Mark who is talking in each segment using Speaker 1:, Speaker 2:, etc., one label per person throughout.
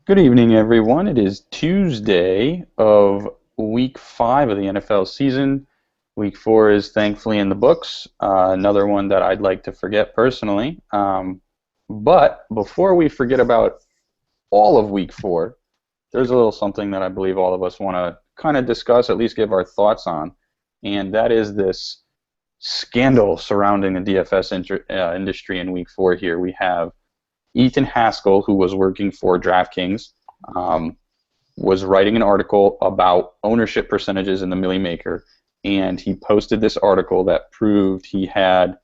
Speaker 1: Good evening, everyone. It is Tuesday of week 5 of the NFL season. Week 4 is thankfully in the books. Another one that I'd like to forget personally. But before we forget about all of week 4, there's a little something that I believe all of us want to kind of discuss, at least give our thoughts on, and that is this scandal surrounding the DFS industry in week 4 here. We have Ethan Haskell, who was working for DraftKings, was writing an article about ownership percentages in the Millie Maker, and he posted this article that proved he had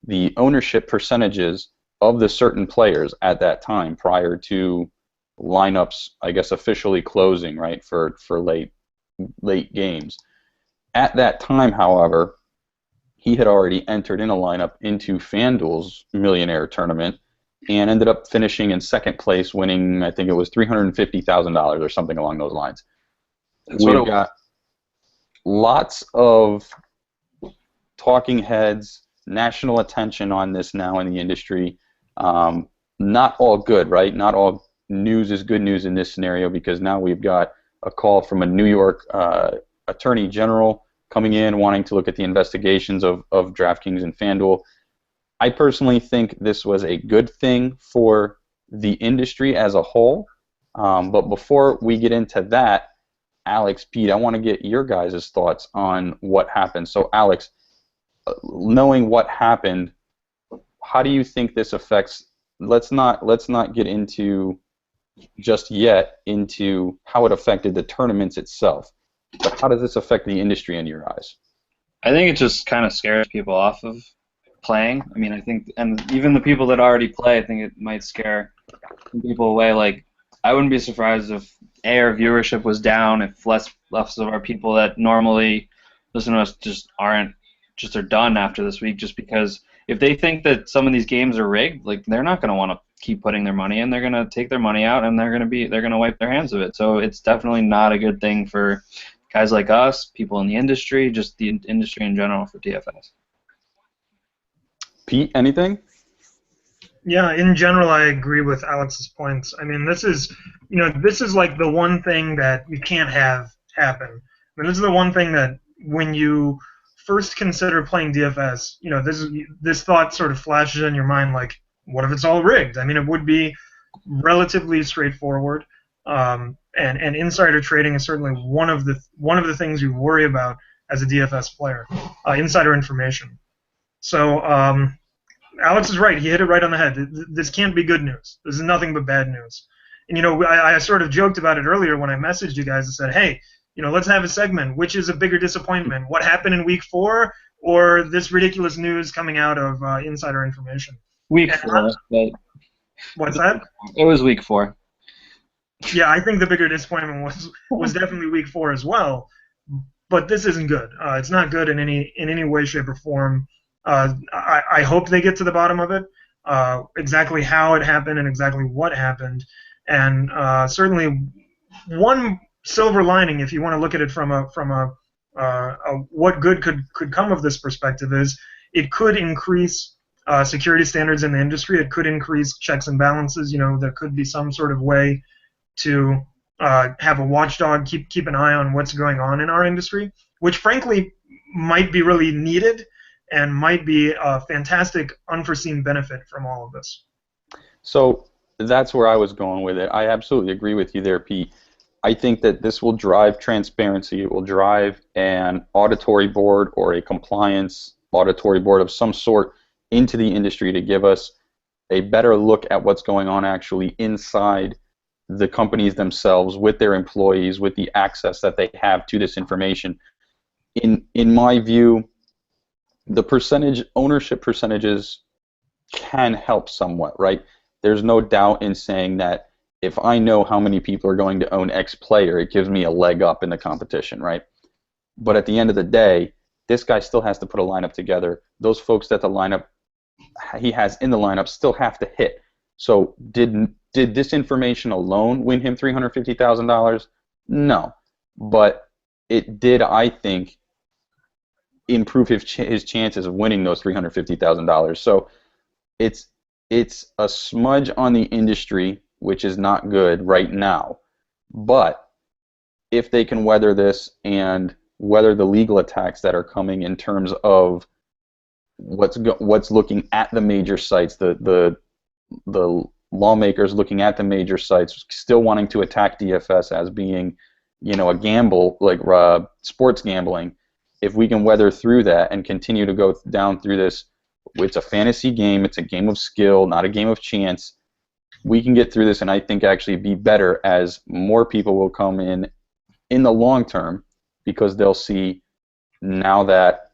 Speaker 1: the ownership percentages of the certain players at that time prior to lineups, I guess, officially closing, right, for late games. At that time, however, he had already entered in a lineup into FanDuel's Millionaire Tournament, and ended up finishing in second place, winning, I think it was $350,000 or something along those lines. We've got lots of talking heads, national attention on this now in the industry. Not all good, right? Not all news is good news in this scenario, because now we've got a call from a New York attorney general coming in wanting to look at the investigations of DraftKings and FanDuel. I personally think this was a good thing for the industry as a whole. But before we get into that, Alex, Pete, I want to get your guys' thoughts on what happened. So, Alex, knowing what happened, how do you think this affects? Let's not get into just yet into how it affected the tournaments itself. But how does this affect the industry in your eyes?
Speaker 2: I think it just kind of scares people off of playing. I mean, I think, and even the people that already play, I think it might scare people away. Like, I wouldn't be surprised if our viewership was down, if less of our people that normally listen to us are done after this week, just because if they think that some of these games are rigged, like, they're not going to want to keep putting their money in. They're going to take their money out, and they're going to wipe their hands of it. So it's definitely not a good thing for guys like us, people in the industry, just the industry in general for DFS.
Speaker 1: Pete, anything?
Speaker 3: Yeah, in general, I agree with Alex's points. I mean, this is like the one thing that you can't have happen. I mean, this is the one thing that when you first consider playing DFS, this thought sort of flashes in your mind, like, what if it's all rigged? I mean, it would be relatively straightforward, and insider trading is certainly one of the things you worry about as a DFS player, insider information. So Alex is right. He hit it right on the head. This can't be good news. This is nothing but bad news. And, I sort of joked about it earlier when I messaged you guys and said, hey, let's have a segment. Which is a bigger disappointment? What happened in week 4 or this ridiculous news coming out of insider information?
Speaker 2: Week 4.
Speaker 3: What's that?
Speaker 2: It was week 4.
Speaker 3: Yeah, I think the bigger disappointment was definitely week 4 as well. But this isn't good. It's not good in any way, shape, or form. I hope they get to the bottom of it, exactly how it happened and exactly what happened, and certainly one silver lining, if you want to look at it from a what good could come of this perspective, is it could increase security standards in the industry. It could increase checks and balances. There could be some sort of way to have a watchdog keep an eye on what's going on in our industry, which frankly might be really needed and might be a fantastic unforeseen benefit from all of this.
Speaker 1: So that's where I was going with it. I absolutely agree with you there, Pete. I think that this will drive transparency. It will drive an auditory board or a compliance auditory board of some sort into the industry to give us a better look at what's going on actually inside the companies themselves, with their employees, with the access that they have to this information. In my view, the ownership percentages can help somewhat, right? There's no doubt in saying that if I know how many people are going to own X player, it gives me a leg up in the competition, right? But at the end of the day, this guy still has to put a lineup together. Those folks that the lineup he has in the lineup still have to hit. So did this information alone win him $350,000? No, but it did, I think, improve his chances of winning those $350,000. So it's a smudge on the industry which is not good right now. But if they can weather this and weather the legal attacks that are coming in terms of what's looking at the major sites, the lawmakers looking at the major sites, still wanting to attack DFS as being, a gamble, like sports gambling. If we can weather through that and continue to go down through this, it's a fantasy game, it's a game of skill, not a game of chance. We can get through this, and I think actually be better as more people will come in the long term, because they'll see now that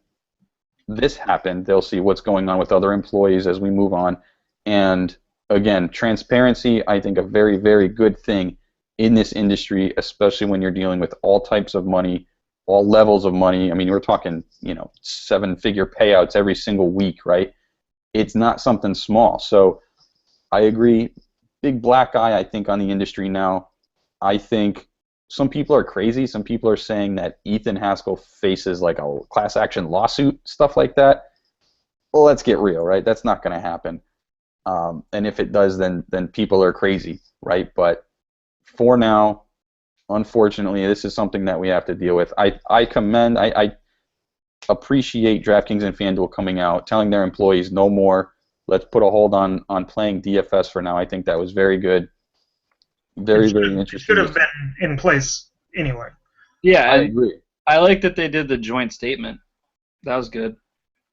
Speaker 1: this happened, they'll see what's going on with other employees as we move on. And again, transparency, I think a very, very good thing in this industry, especially when you're dealing with all types of money, all levels of money. I mean, we're talking, 7-figure payouts every single week, right? It's not something small. So I agree. Big black eye, I think, on the industry now. I think some people are crazy. Some people are saying that Ethan Haskell faces like a class action lawsuit, stuff like that. Well, let's get real, right? That's not going to happen. And if it does, then people are crazy, right? But for now, unfortunately, this is something that we have to deal with. I appreciate DraftKings and FanDuel coming out, telling their employees no more. Let's put a hold on playing DFS for now. I think that was very good. Very, very interesting.
Speaker 3: It should have been in place anyway.
Speaker 2: Yeah,
Speaker 1: I agree.
Speaker 2: I like that they did the joint statement. That was good.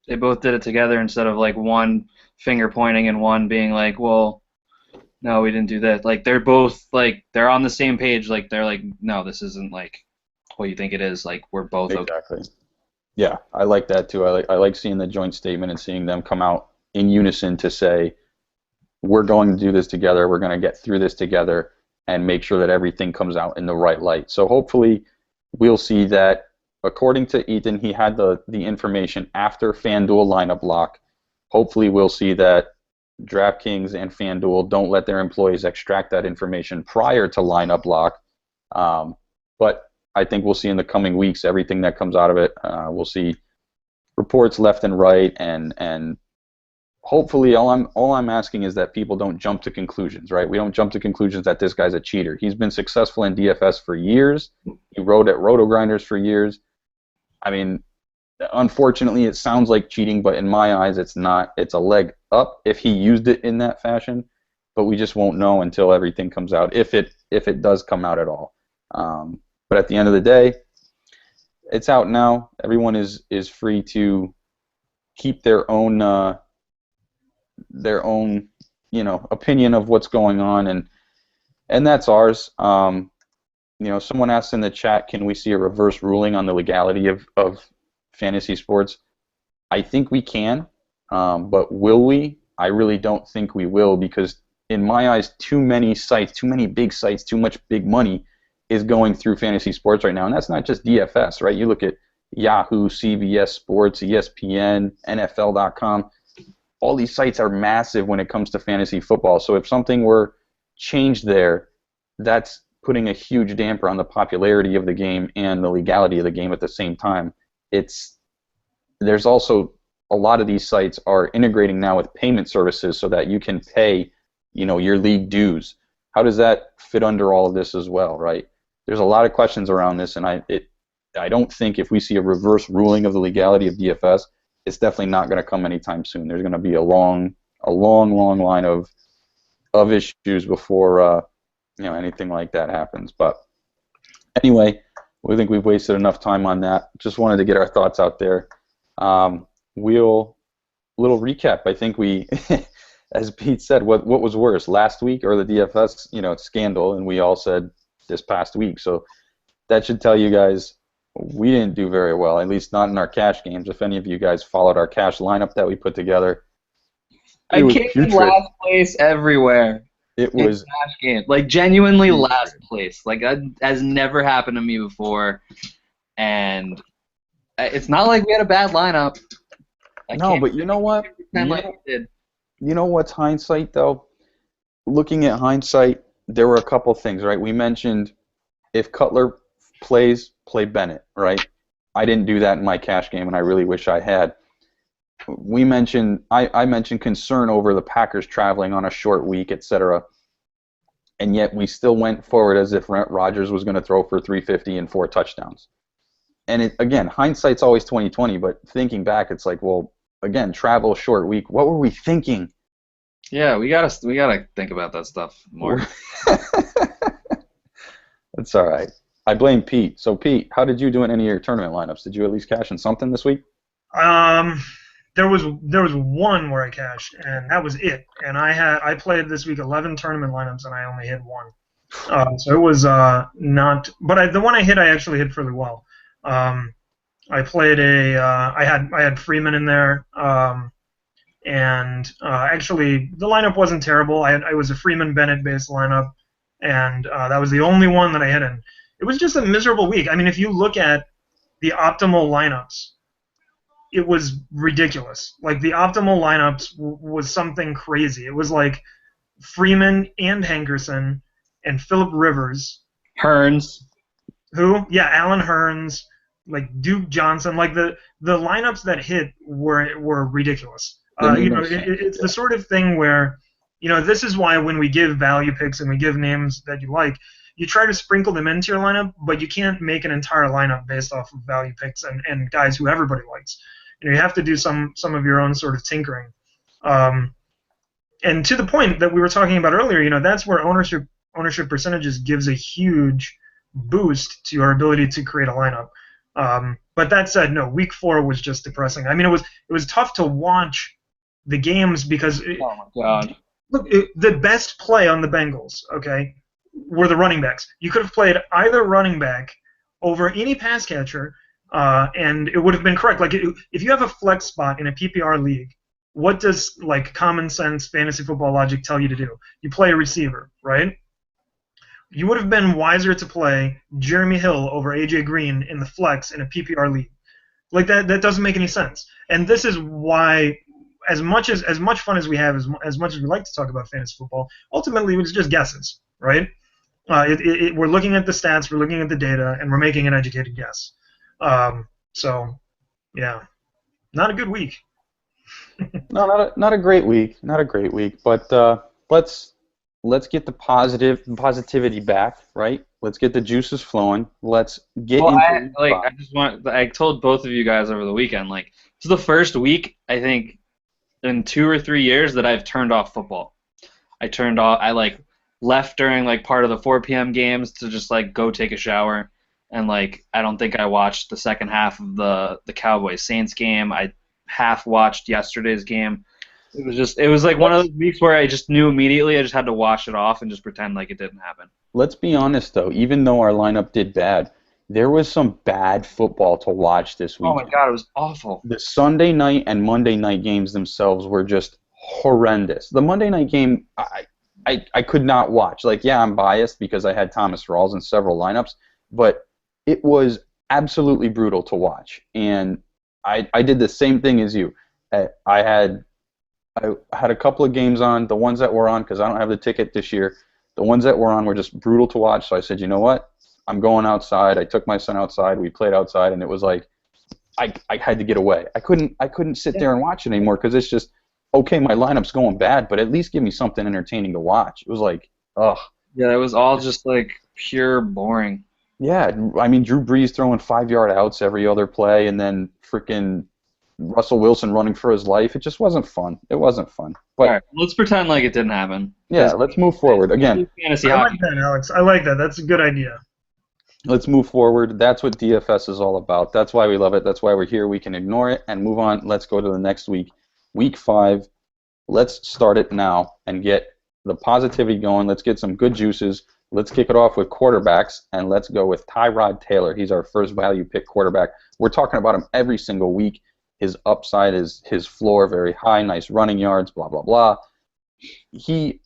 Speaker 2: They both did it together instead of like one finger pointing and one being like, well, no, we didn't do that. Like they're both like they're on the same page. Like they're like, no, this isn't like what you think it is. Like we're both
Speaker 1: exactly. Okay. Yeah, I like that too. I like seeing the joint statement and seeing them come out in unison to say, we're going to do this together. We're going to get through this together and make sure that everything comes out in the right light. So hopefully we'll see that. According to Ethan, he had the information after FanDuel lineup lock. Hopefully we'll see that DraftKings and FanDuel don't let their employees extract that information prior to lineup lock. But I think we'll see in the coming weeks everything that comes out of it. We'll see reports left and right, and hopefully all I'm asking is that people don't jump to conclusions, right? We don't jump to conclusions that this guy's a cheater. He's been successful in DFS for years. He rode at Roto Grinders for years. I mean, unfortunately, it sounds like cheating, but in my eyes, it's not. It's a leg up if he used it in that fashion, but we just won't know until everything comes out, if it does come out at all. But at the end of the day, it's out now. Everyone is free to keep their own opinion of what's going on, and that's ours. Someone asked in the chat, can we see a reverse ruling on the legality of fantasy sports? I think we can, but will we? I really don't think we will, because in my eyes, too many sites, too many big sites, too much big money is going through fantasy sports right now, and that's not just DFS, right? You look at Yahoo, CBS Sports, ESPN, NFL.com. All these sites are massive when it comes to fantasy football. So if something were changed there, that's putting a huge damper on the popularity of the game and the legality of the game at the same time. There's also a lot of these sites are integrating now with payment services so that you can pay, your league dues. How does that fit under all of this as well, right? There's a lot of questions around this, and I don't think if we see a reverse ruling of the legality of DFS, it's definitely not going to come anytime soon. There's going to be a long line of issues before anything like that happens. But anyway, we think we've wasted enough time on that. Just wanted to get our thoughts out there. Little recap. I think we, as Pete said, what was worse, last week or the DFS scandal? And we all said this past week. So that should tell you guys we didn't do very well, at least not in our cash games. If any of you guys followed our cash lineup that we put together,
Speaker 2: I came in last place everywhere.
Speaker 1: It was
Speaker 2: cash game, like genuinely last place. Like that has never happened to me before, and it's not like we had a bad lineup.
Speaker 1: No, but you know what? You know what's hindsight though? Looking at hindsight, there were a couple things, right? We mentioned if Cutler plays, play Bennett, right? I didn't do that in my cash game, and I really wish I had. I mentioned concern over the Packers traveling on a short week, etc. and yet we still went forward as if Rodgers was going to throw for 350 and 4 touchdowns. And again, hindsight's always 20/20, but thinking back, it's like, well, again, travel short week. What were we thinking?
Speaker 2: Yeah, we gotta think about that stuff more.
Speaker 1: That's all right. I blame Pete. So Pete, how did you do in any of your tournament lineups? Did you at least cash in something this week?
Speaker 3: There was one where I cashed, and that was it. And I played this week 11 tournament lineups, and I only hit one. So it was not. But the one I hit, I actually hit fairly well. I played I had Freeman in there, and actually the lineup wasn't terrible. I was a Freeman Bennett based lineup, and that was the only one that I hit in. It was just a miserable week. I mean, if you look at the optimal lineups, it was ridiculous. Like the optimal lineups was something crazy. It was like Freeman and Hankerson and Phillip Rivers.
Speaker 2: Hearns.
Speaker 3: Who? Yeah, Alan Hearns, like Duke Johnson. Like the lineups that hit were ridiculous. It's the sort of thing where, this is why when we give value picks and we give names that you like, you try to sprinkle them into your lineup, but you can't make an entire lineup based off of value picks and guys who everybody likes. You have to do some of your own sort of tinkering. And to the point that we were talking about earlier, that's where ownership percentages gives a huge boost to your ability to create a lineup. But that said, no, week 4 was just depressing. I mean, it was tough to watch the games because
Speaker 2: Oh my God.
Speaker 3: Look, the best play on the Bengals, okay, were the running backs. You could have played either running back over any pass catcher, and it would have been correct. Like if you have a flex spot in a PPR league, what does common sense fantasy football logic tell you to do? You play a receiver, right? You would have been wiser to play Jeremy Hill over AJ Green in the flex in a PPR league. Like that doesn't make any sense. And this is why, as much fun as we have, as much as we like to talk about fantasy football, ultimately it's just guesses, right? We're looking at the stats, we're looking at the data, and we're making an educated guess. So, yeah, not a good week.
Speaker 1: No, not a great week. Not a great week. But let's get the positivity back, right? Let's get the juices flowing. Let's get into
Speaker 2: I told both of you guys over the weekend, this is the first week I think in 2 or 3 years that I've turned off football. I left during part of the 4 p.m. games to just go take a shower, and I don't think I watched the second half of the Cowboys Saints game. I half watched yesterday's game. It was one of those weeks where I just knew immediately. I just had to wash it off and just pretend like it didn't happen.
Speaker 1: Let's be honest though, even though our lineup did bad, there was some bad football to watch this week.
Speaker 2: Oh my God, it was awful.
Speaker 1: The Sunday night and Monday night games themselves were just horrendous. The Monday night game, I could not watch. I'm biased because I had Thomas Rawls in several lineups, but it was absolutely brutal to watch. And I did the same thing as you. I had a couple of games on, the ones that were on, because I don't have the ticket this year. The ones that were on were just brutal to watch, so I said, you know what? I'm going outside. I took my son outside. We played outside, and it was I had to get away. I couldn't sit there and watch it anymore because it's just, okay, my lineup's going bad, but at least give me something entertaining to watch. It was ugh.
Speaker 2: Yeah, it was all just pure boring.
Speaker 1: Yeah, I mean, Drew Brees throwing 5-yard outs every other play, and then freaking Russell Wilson running for his life. It just wasn't fun. It wasn't fun. But
Speaker 2: all right, let's pretend like it didn't happen.
Speaker 1: Yeah, let's move forward. Again,
Speaker 3: I like that, Alex. I like that. That's a good idea.
Speaker 1: Let's move forward. That's what DFS is all about. That's why we love it. That's why we're here. We can ignore it and move on. Let's go to the next week. Week 5. Let's start it now and get the positivity going. Let's get some good juices. Let's kick it off with quarterbacks, and let's go with Tyrod Taylor. He's our first value pick quarterback. We're talking about him every single week. His upside is his floor very high, nice running yards, blah, blah, blah. He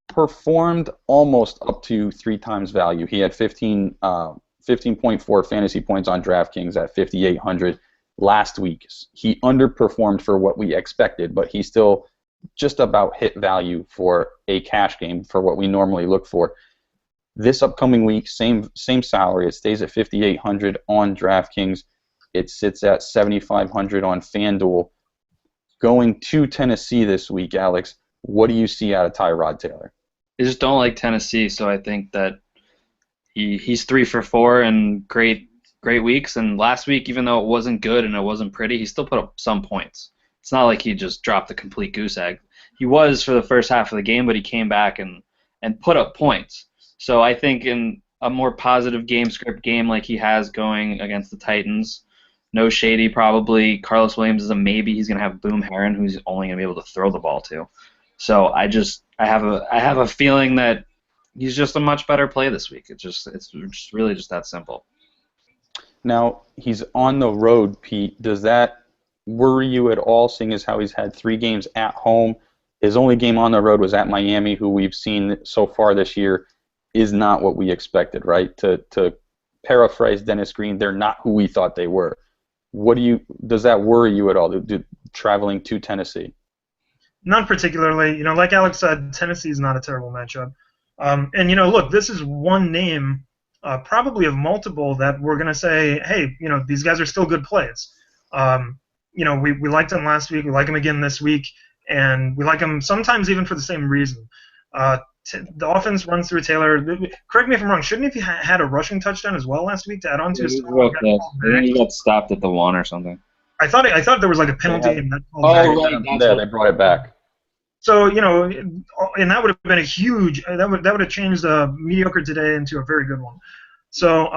Speaker 1: performed almost up to 3 times value. He had 15.4 fantasy points on DraftKings at 5,800 last week. He underperformed for what we expected, but he still just about hit value for a cash game for what we normally look for. This upcoming week, same salary. It stays at 5,800 on DraftKings. It sits at 7,500 on FanDuel. Going to Tennessee this week, Alex, what do you see out of Tyrod Taylor?
Speaker 2: I just don't like Tennessee, so I think that he's 3 for 4 and great weeks. And last week, even though it wasn't good and it wasn't pretty, he still put up some points. It's not like he just dropped the complete goose egg. He was for the first half of the game, but he came back and put up points. So I think in a more positive game script game like he has going against the Titans, no shady probably. Carlos Williams is a maybe. He's going to have Boom Herron, who's only going to be able to throw the ball to. So I have a feeling that he's just a much better play this week. It's just really just that simple.
Speaker 1: Now, he's on the road, Pete. Does that worry you at all, seeing as how he's had 3 games at home? His only game on the road was at Miami, who we've seen so far this year is not what we expected, right? To paraphrase Dennis Green, they're not who we thought they were. Does that worry you at all, traveling to Tennessee?
Speaker 3: Not particularly. Like Alex said, Tennessee is not a terrible matchup. And look, this is one name, probably of multiple, that we're going to say, hey, these guys are still good plays. We liked him last week. We like him again this week. And we like him sometimes even for the same reason. The offense runs through Taylor. Correct me if I'm wrong. Shouldn't he have had a rushing touchdown as well last week to add on to his?
Speaker 2: He got stopped at the 1 or something.
Speaker 3: I thought there was like a penalty.
Speaker 1: Right. They brought it back.
Speaker 3: So and that would have been a huge. That would have changed a mediocre today into a very good one. So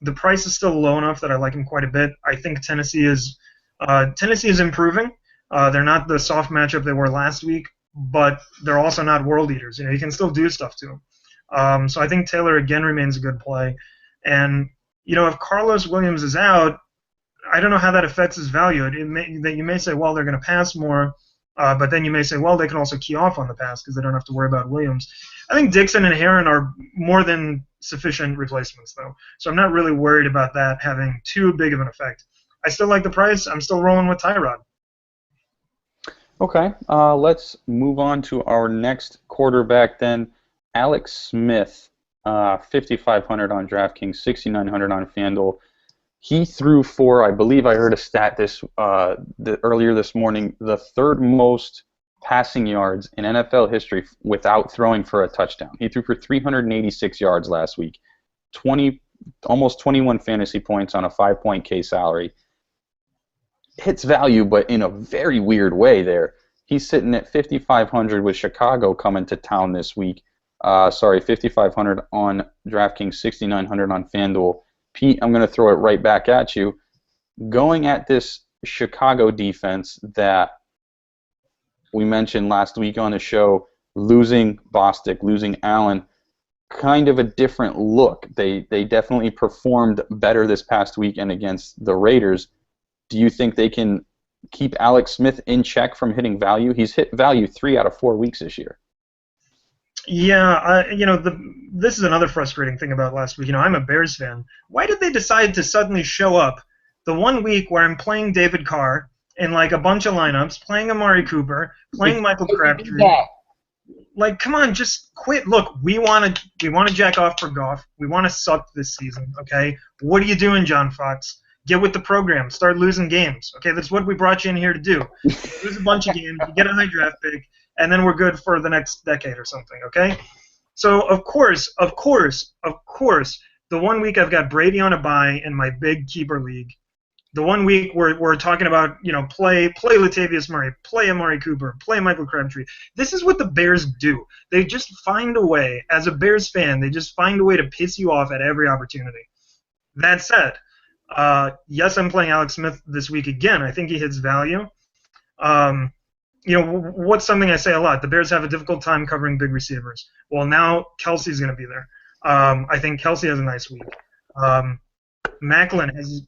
Speaker 3: the price is still low enough that I like him quite a bit. I think Tennessee is improving. They're not the soft matchup they were last week, but they're also not world eaters. You can still do stuff to them. So I think Taylor again remains a good play. And if Carlos Williams is out, I don't know how that affects his value. You may say, well, they're going to pass more, but then you may say, well, they can also key off on the pass because they don't have to worry about Williams. I think Dixon and Herron are more than sufficient replacements, though. So I'm not really worried about that having too big of an effect. I still like the price. I'm still rolling with Tyrod.
Speaker 1: Okay, let's move on to our next quarterback then. Alex Smith, 5,500 on DraftKings, 6,900 on FanDuel. He threw for, I believe I heard a stat earlier this morning, the 3rd most passing yards in NFL history without throwing for a touchdown. He threw for 386 yards last week, almost 21 fantasy points on a 5-point K salary. Hits value, but in a very weird way there. He's sitting at 5,500 with Chicago coming to town this week. 5,500 on DraftKings, 6,900 on FanDuel. Pete, I'm going to throw it right back at you. Going at this Chicago defense that we mentioned last week on the show, losing Bostic, losing Allen, kind of a different look. They definitely performed better this past weekend against the Raiders. Do you think they can keep Alex Smith in check from hitting value? He's hit value 3 out of 4 weeks this year.
Speaker 3: Yeah, this is another frustrating thing about last week. I'm a Bears fan. Why did they decide to suddenly show up the one week where I'm playing David Carr in like a bunch of lineups, playing Amari Cooper, playing Michael Crabtree? Like, come on, just quit. Look, we want to jack off for Goff. We want to suck this season. Okay, what are you doing, John Fox? Get with the program. Start losing games. Okay, that's what we brought you in here to do. Lose a bunch of games, you get a high draft pick, and then we're good for the next decade or something. Okay. So of course, the one week I've got Brady on a bye in my big keeper league. The one week we're talking about play Latavius Murray, play Amari Cooper, play Michael Crabtree. This is what the Bears do. They just find a way. As a Bears fan, they just find a way to piss you off at every opportunity. That said. Yes, I'm playing Alex Smith this week again. I think he hits value. What's something I say a lot? The Bears have a difficult time covering big receivers. Well, now Kelsey's going to be there. I think Kelsey has a nice week. Macklin has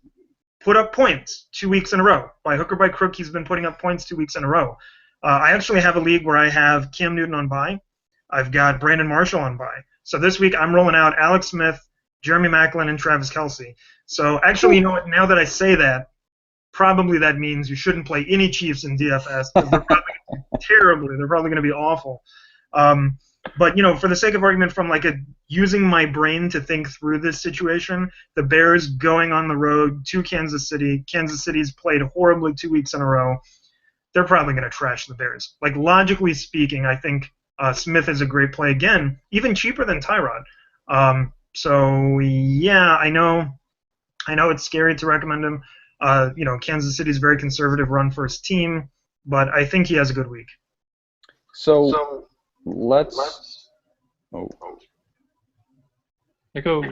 Speaker 3: put up points 2 weeks in a row. By hook or by crook, he's been putting up points 2 weeks in a row. I actually have a league where I have Cam Newton on bye. I've got Brandon Marshall on bye. So this week I'm rolling out Alex Smith, Jeremy Macklin, and Travis Kelce. So actually, what? Now that I say that, probably that means you shouldn't play any Chiefs in DFS because they're probably going to be terrible. They're probably going to be awful. But for the sake of argument, from using my brain to think through this situation, the Bears going on the road to Kansas City. Kansas City's played horribly 2 weeks in a row. They're probably going to trash the Bears. Logically speaking, I think Smith is a great play again, even cheaper than Tyrod. So yeah, I know it's scary to recommend him. Kansas City's very conservative run-first team, but I think he has a good week.
Speaker 1: So let's. Oh.
Speaker 2: Echo.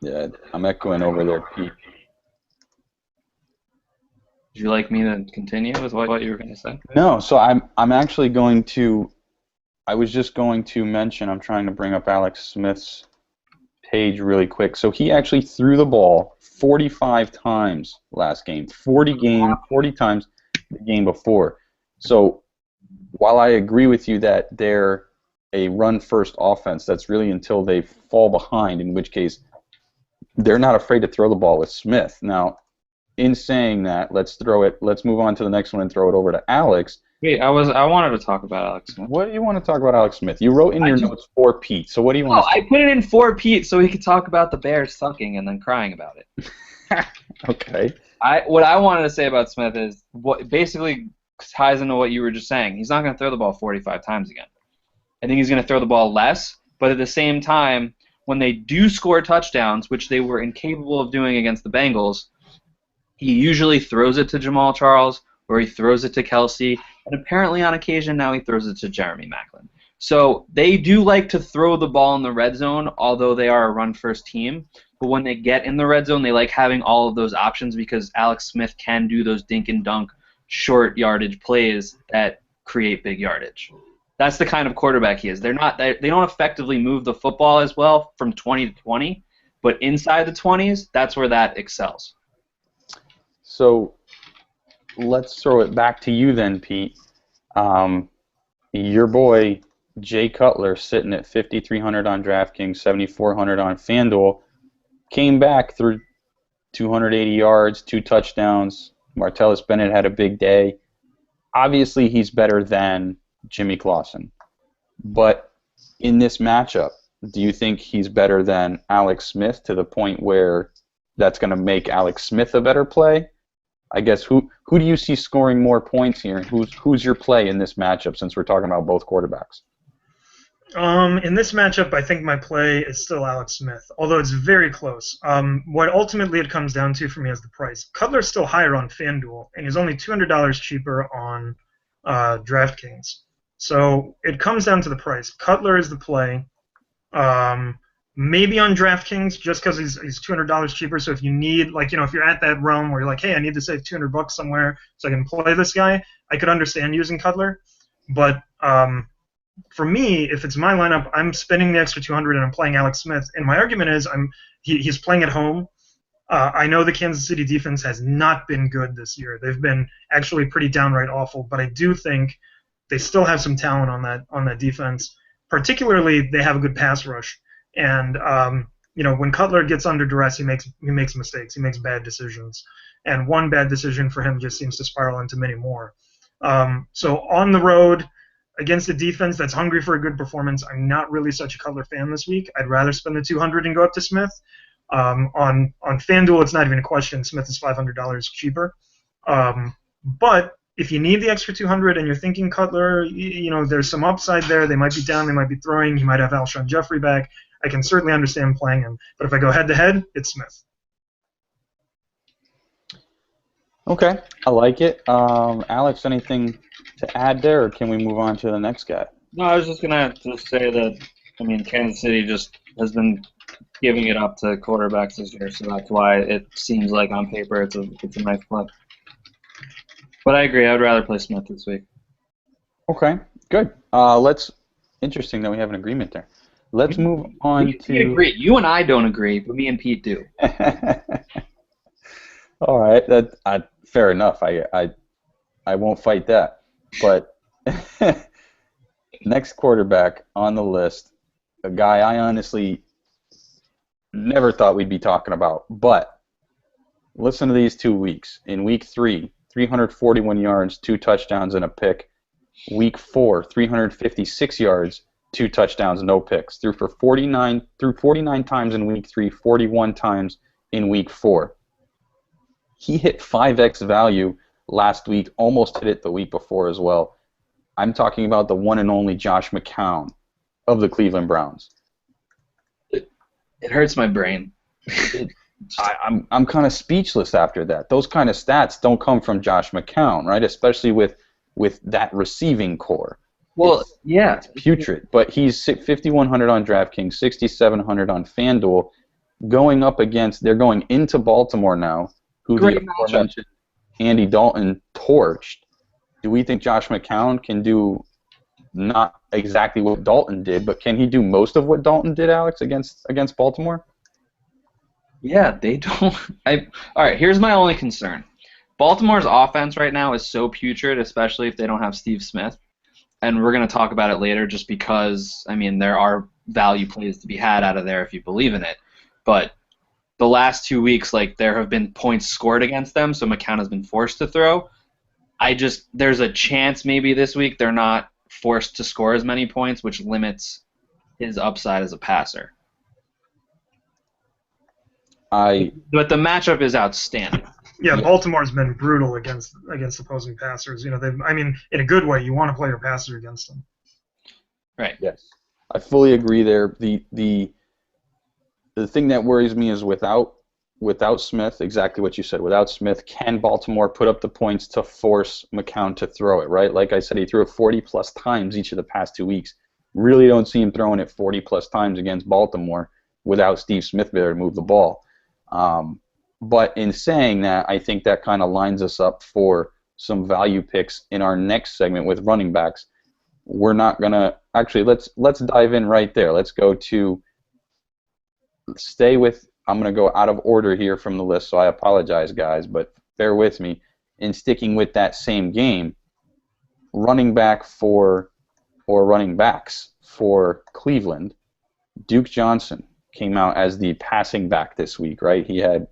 Speaker 1: Yeah, I'm echoing over there, Pete.
Speaker 2: Would you like me to continue with what you were going to say?
Speaker 1: No, so I'm actually going to. I was just going to mention. I'm trying to bring up Alex Smith's page really quick. So he actually threw the ball 45 times last game. 40 times the game before. So while I agree with you that they're a run-first offense, that's really until they fall behind, in which case they're not afraid to throw the ball with Smith. Now, in saying that, let's move on to the next one and throw it over to Alex.
Speaker 2: Wait, I wanted to talk about Alex Smith.
Speaker 1: What do you want to talk about Alex Smith? You wrote in your notes for Pete, so what do you want to say?
Speaker 2: I put it in for Pete so he could talk about the Bears sucking and then crying about it.
Speaker 1: Okay.
Speaker 2: What I wanted to say about Smith is what basically ties into what you were just saying. He's not going to throw the ball 45 times again. I think he's going to throw the ball less, but at the same time, when they do score touchdowns, which they were incapable of doing against the Bengals, he usually throws it to Jamal Charles or he throws it to Kelsey, and apparently on occasion now he throws it to Jeremy Maclin. So they do like to throw the ball in the red zone, although they are a run-first team. But when they get in the red zone, they like having all of those options because Alex Smith can do those dink and dunk short yardage plays that create big yardage. That's the kind of quarterback he is. They don't effectively move the football as well from 20 to 20, but inside the 20s, that's where that excels.
Speaker 1: So let's throw it back to you then, Pete. Your boy Jay Cutler, sitting at 5,300 on DraftKings, 7,400 on FanDuel, came back through 280 yards, 2 touchdowns. Martellus Bennett had a big day. Obviously, he's better than Jimmy Clausen. But in this matchup, do you think he's better than Alex Smith to the point where that's going to make Alex Smith a better play? I guess who do you see scoring more points here? Who's your play in this matchup since we're talking about both quarterbacks?
Speaker 3: In this matchup, I think my play is still Alex Smith, although it's very close. What ultimately it comes down to for me is the price. Cutler's still higher on FanDuel, and he's only $200 cheaper on DraftKings. So it comes down to the price. Cutler is the play. Maybe on DraftKings just because he's $200 cheaper. So if you need, if you're at that realm where you're like, hey, I need to save $200 somewhere so I can play this guy, I could understand using Cutler. But for me, if it's my lineup, I'm spending the extra $200 and I'm playing Alex Smith. And my argument is he's playing at home. I know the Kansas City defense has not been good this year. They've been actually pretty downright awful. But I do think they still have some talent on that defense. Particularly, they have a good pass rush. And when Cutler gets under duress, he makes mistakes. He makes bad decisions. And one bad decision for him just seems to spiral into many more. So on the road, against a defense that's hungry for a good performance, I'm not really such a Cutler fan this week. I'd rather spend the $200 and go up to Smith. On FanDuel, it's not even a question. Smith is $500 cheaper. But if you need the extra $200 and you're thinking Cutler, there's some upside there. They might be down. They might be throwing. He might have Alshon Jeffrey back. I can certainly understand playing him. But if I go head-to-head, it's Smith.
Speaker 1: Okay, I like it. Alex, anything to add there, or can we move on to the next guy?
Speaker 2: No, I was just going to say that, Kansas City just has been giving it up to quarterbacks this year, so that's why it seems like on paper it's a nice play. But I agree, I would rather play Smith this week.
Speaker 1: Okay, good. Interesting that we have an agreement there. Let's move on to...
Speaker 2: We agree. You and I don't agree, but me and Pete do.
Speaker 1: All right, fair enough. I won't fight that. But next quarterback on the list, a guy I honestly never thought we'd be talking about. But listen to these 2 weeks. In week 3, 341 yards, 2 touchdowns, and a pick. Week 4, 356 yards, 2 touchdowns, no picks. Threw 49 times in week 3, 41 times in week 4. He hit 5x value last week, almost hit it the week before as well. I'm talking about the one and only Josh McCown of the Cleveland Browns.
Speaker 2: It hurts my brain.
Speaker 1: I'm kind of speechless after that. Those kind of stats don't come from Josh McCown, right? Especially with that receiving core.
Speaker 2: Well,
Speaker 1: it's putrid. But he's 5,100 on DraftKings, 6,700 on FanDuel, going up against. They're going into Baltimore now, who the aforementioned Andy Dalton torched. Do we think Josh McCown can do not exactly what Dalton did, but can he do most of what Dalton did, Alex, against Baltimore?
Speaker 2: Yeah, they don't. All right, here's my only concern. Baltimore's offense right now is so putrid, especially if they don't have Steve Smith. And we're going to talk about it later just because, I mean, there are value plays to be had out of there if you believe in it. But the last 2 weeks, like, there have been points scored against them, so McCown has been forced to throw. There's a chance maybe this week they're not forced to score as many points, which limits his upside as a passer. But the matchup is outstanding.
Speaker 3: Yeah, Baltimore's been brutal against opposing passers. You know, in a good way, you want to play your passer against them.
Speaker 2: Right.
Speaker 1: Yes, I fully agree there. The thing that worries me is without Smith, exactly what you said. Without Smith, can Baltimore put up the points to force McCown to throw it? Right. Like I said, he threw it 40+ times each of the past 2 weeks. Really don't see him throwing it 40+ times against Baltimore without Steve Smith there to move the ball. But in saying that, I think that kind of lines us up for some value picks in our next segment with running backs. We're not gonna actually let's dive in right there. Let's go to I'm gonna go out of order here from the list, so I apologize, guys, but bear with me. In sticking with that same game, running backs for Cleveland, Duke Johnson came out as the passing back this week, right? He had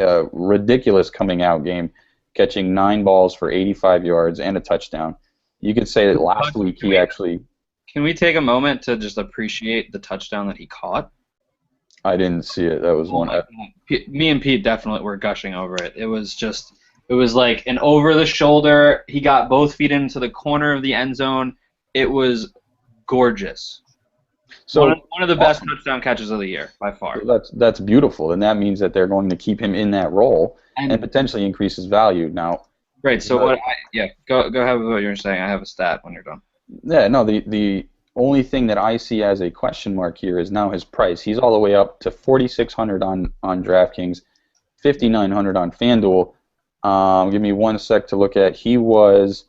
Speaker 1: a ridiculous coming out game, catching 9 balls for 85 yards and a touchdown. You could say that last week he actually...
Speaker 2: Can we take a moment to just appreciate the touchdown that he caught?
Speaker 1: I didn't see it. That was one...
Speaker 2: Me and Pete definitely were gushing over it. It was like an over-the-shoulder. He got both feet into the corner of the end zone. It was gorgeous. So one of the best touchdown catches of the year, by far.
Speaker 1: That's beautiful, and that means that they're going to keep him in that role and potentially increase his value. Now,
Speaker 2: right. So go ahead with what you're saying. I have a stat when you're done.
Speaker 1: Yeah. No. The only thing that I see as a question mark here is now his price. He's all the way up to 4,600 on DraftKings, 5,900 on FanDuel. Give me one sec to look at. He was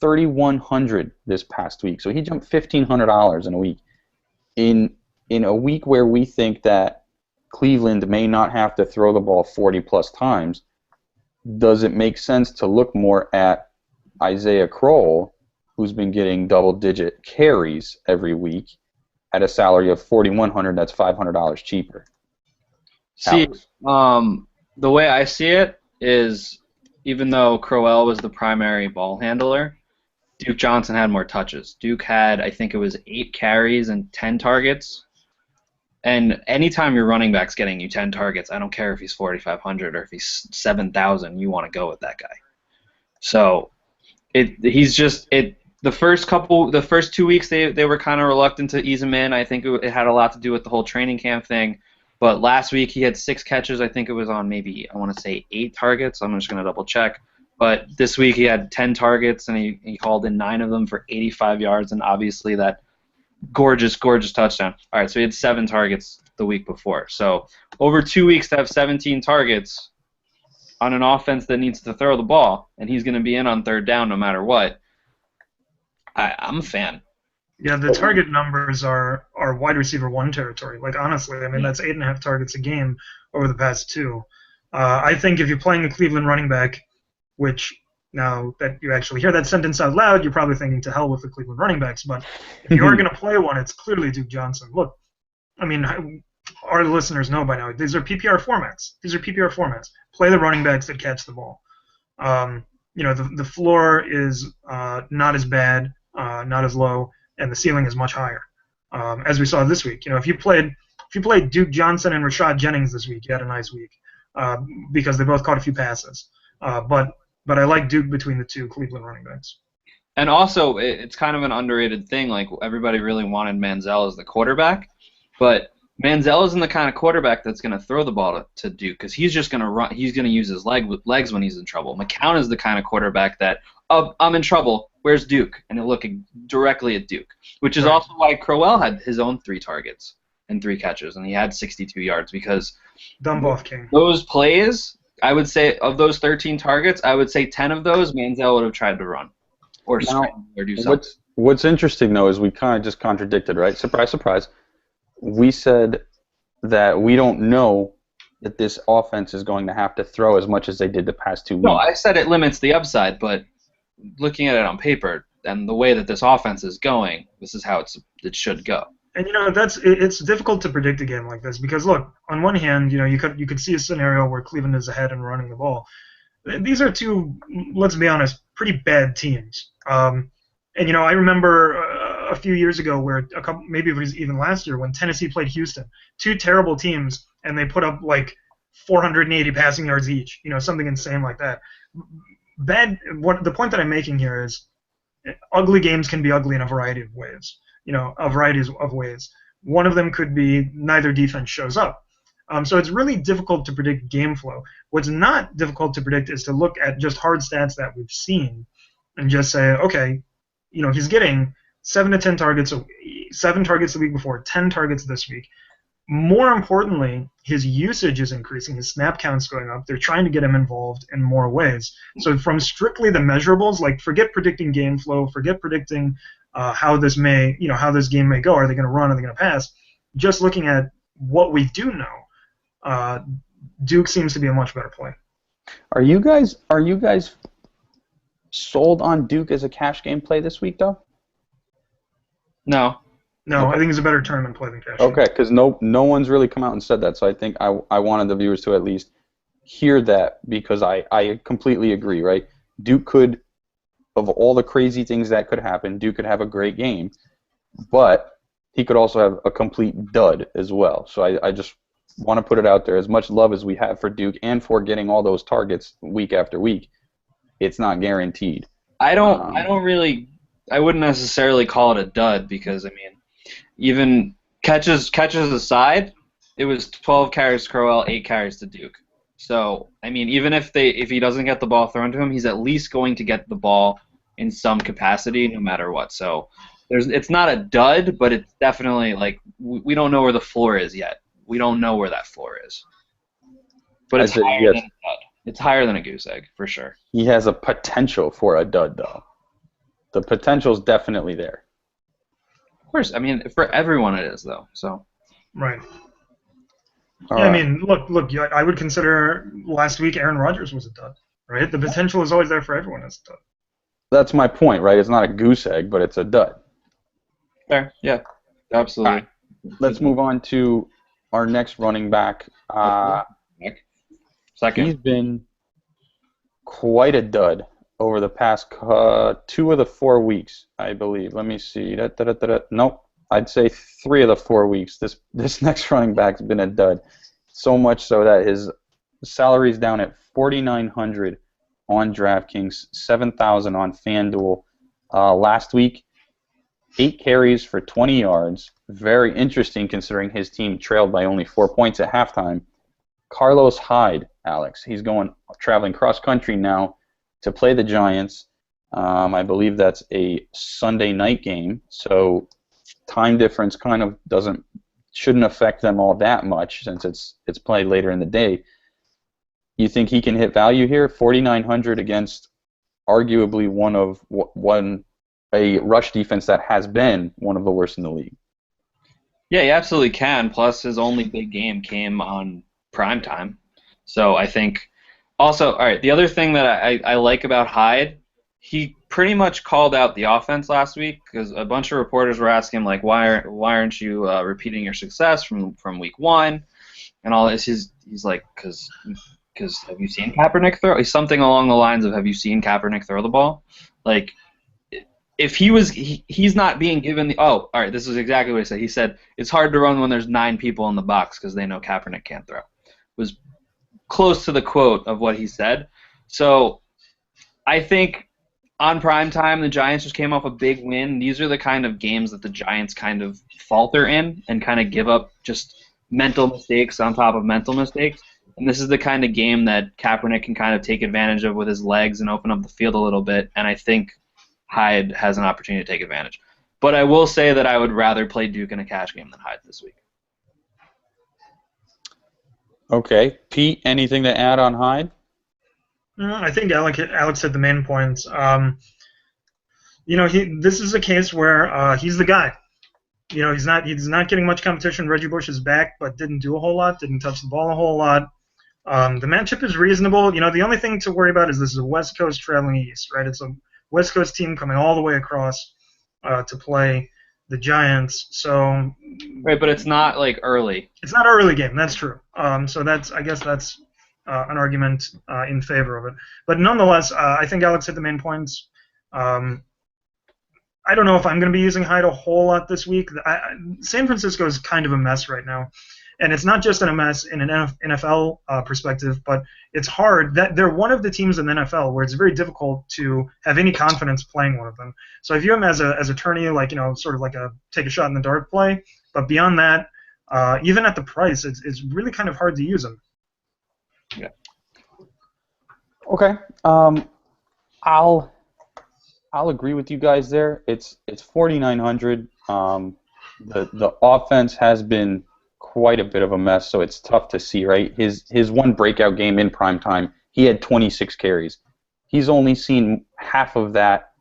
Speaker 1: 3,100 this past week, so he jumped $1,500 in a week. In a week where we think that Cleveland may not have to throw the ball 40+ times, does it make sense to look more at Isaiah Crowell, who's been getting double-digit carries every week at a salary of $4,100? That's $500 cheaper.
Speaker 2: See, the way I see it is, even though Crowell was the primary ball handler, Duke Johnson had more touches. Duke had, I think it was 8 carries and 10 targets. And anytime your running back's getting you 10 targets, I don't care if he's 4,500 or if he's 7,000, you want to go with that guy. So the first 2 weeks they were kind of reluctant to ease him in. I think it had a lot to do with the whole training camp thing. But last week he had 6 catches. I think it was on maybe, I want to say 8 targets. I'm just going to double check. But this week he had 10 targets, and he hauled in 9 of them for 85 yards, and obviously that gorgeous, gorgeous touchdown. All right, so he had 7 targets the week before. So over 2 weeks to have 17 targets on an offense that needs to throw the ball, and he's going to be in on third down no matter what, I'm a fan.
Speaker 3: Yeah, the target numbers are wide receiver 1 territory. Like, honestly, I mean, that's 8.5 targets a game over the past 2. I think if you're playing a Cleveland running back, which now that you actually hear that sentence out loud, you're probably thinking to hell with the Cleveland running backs. But if you are going to play one, it's clearly Duke Johnson. Look, I mean, our listeners know by now, these are PPR formats. Play the running backs that catch the ball. The floor is not as bad, not as low, and the ceiling is much higher. As we saw this week. If you played Duke Johnson and Rashad Jennings this week, you had a nice week because they both caught a few passes. But I like Duke between the 2 Cleveland running backs.
Speaker 2: And also, it's kind of an underrated thing. Like, everybody really wanted Manziel as the quarterback, but Manziel isn't the kind of quarterback that's going to throw the ball to Duke, because he's just going to run. He's going to use his legs when he's in trouble. McCown is the kind of quarterback that, oh, I'm in trouble. Where's Duke? And he'll look directly at Duke, which is also why Crowell had his own 3 targets and 3 catches, and he had 62 yards, because
Speaker 3: Dumb-off king.
Speaker 2: those plays, I would say, of those 13 targets, I would say 10 of those Manziel would have tried to run or scramble or do something.
Speaker 1: What's interesting, though, is we kind of just contradicted, right? Surprise, surprise. We said that we don't know that this offense is going to have to throw as much as they did the past 2 weeks.
Speaker 2: No, I said it limits the upside, but looking at it on paper and the way that this offense is going, this is how it should go.
Speaker 3: And it's difficult to predict a game like this because look, on one hand, you could see a scenario where Cleveland is ahead and running the ball. These are 2, let's be honest, pretty bad teams. And I remember a few years ago where maybe it was even last year when Tennessee played Houston, 2 terrible teams, and they put up like 480 passing yards each. Something insane like that. The point that I'm making here is, ugly games can be ugly in a variety of ways. A variety of ways. One of them could be neither defense shows up. So it's really difficult to predict game flow. What's not difficult to predict is to look at just hard stats that we've seen and just say, okay, he's getting 7 to 10 targets, 7 targets the week before, 10 targets this week. More importantly, his usage is increasing. His snap count's going up. They're trying to get him involved in more ways. So from strictly the measurables, like forget predicting game flow, forget predicting how this game may go. Are they going to run? Are they going to pass? Just looking at what we do know, Duke seems to be a much better play.
Speaker 1: Are you guys sold on Duke as a cash game play this week, though?
Speaker 2: No.
Speaker 3: No,
Speaker 1: Okay.
Speaker 3: I think it's a better tournament play than cash.
Speaker 1: Okay, because no one's really come out and said that, so I think I wanted the viewers to at least hear that, because I completely agree, right? Duke could, of all the crazy things that could happen, Duke could have a great game, but he could also have a complete dud as well. So I just want to put it out there, as much love as we have for Duke and for getting all those targets week after week, it's not guaranteed.
Speaker 2: I wouldn't necessarily call it a dud, because, even catches aside, it was 12 carries to Crowell, 8 carries to Duke. So, even if he doesn't get the ball thrown to him, he's at least going to get the ball in some capacity, no matter what. So, it's not a dud, but it's definitely, we don't know where the floor is yet. We don't know where that floor is. But it's higher than a dud. It's higher than a goose egg, for sure.
Speaker 1: He has a potential for a dud, though. The potential's definitely there.
Speaker 2: Of course, for everyone it is, though. So.
Speaker 3: Right.
Speaker 1: All
Speaker 3: Yeah,
Speaker 1: right.
Speaker 3: look. I would consider last week Aaron Rodgers was a dud, right? The potential is always there for everyone as a dud.
Speaker 1: That's my point, right? It's not a goose egg, but it's a dud.
Speaker 2: Fair, yeah, absolutely.
Speaker 1: All right. Let's move on to our next running back.
Speaker 2: Second.
Speaker 1: He's been quite a dud over the past 2 of the 4 weeks, I believe. Let me see. Nope. I'd say 3 of the 4 weeks. This next running back's been a dud. So much so that his salary is down at $4,900 on DraftKings, $7,000 on FanDuel. Last week, 8 carries for 20 yards. Very interesting considering his team trailed by only 4 points at halftime. Carlos Hyde, Alex. He's traveling cross country now to play the Giants. I believe that's a Sunday night game, so time difference kind of shouldn't affect them all that much since it's played later in the day. You think he can hit value here? $4,900 against arguably a rush defense that has been one of the worst in the league.
Speaker 2: Yeah, he absolutely can. Plus, his only big game came on prime time. So I think also, all right, the other thing that I like about Hyde, he pretty much called out the offense last week because a bunch of reporters were asking him, like, why aren't you repeating your success from week 1 and all this. He's like, because have you seen Kaepernick throw? Something along the lines of, have you seen Kaepernick throw the ball? Like, if he's not being given all right, this is exactly what he said. He said, it's hard to run when there's 9 people in the box because they know Kaepernick can't throw. It was close to the quote of what he said. So I think on prime time, the Giants just came off a big win. These are the kind of games that the Giants kind of falter in and kind of give up just mental mistakes on top of mental mistakes. And this is the kind of game that Kaepernick can kind of take advantage of with his legs and open up the field a little bit. And I think Hyde has an opportunity to take advantage. But I will say that I would rather play Duke in a cash game than Hyde this week.
Speaker 1: Okay. Pete, anything to add on Hyde?
Speaker 3: I think Alex hit the main points. This is a case where he's the guy. He's not getting much competition. Reggie Bush is back, but didn't do a whole lot, didn't touch the ball a whole lot. The matchup is reasonable. The only thing to worry about is this is a West Coast traveling east, right? It's a West Coast team coming all the way across to play the Giants. So
Speaker 2: right, but it's not like early.
Speaker 3: It's not an early game. That's true. So I guess that's an argument in favor of it. But nonetheless, I think Alex hit the main points. I don't know if I'm going to be using Hyde a whole lot this week. San Francisco is kind of a mess right now. And it's not just a mess in an NFL perspective, but it's hard. They're one of the teams in the NFL where it's very difficult to have any confidence playing one of them. So I view them as a tourney, sort of like a take a shot in the dark play. But beyond that, even at the price, it's really kind of hard to use them.
Speaker 2: Yeah.
Speaker 1: Okay. I'll agree with you guys there. It's 4,900. The offense has been quite a bit of a mess, so it's tough to see, right? His one breakout game in prime time, he had 26 carries. He's only seen half of that,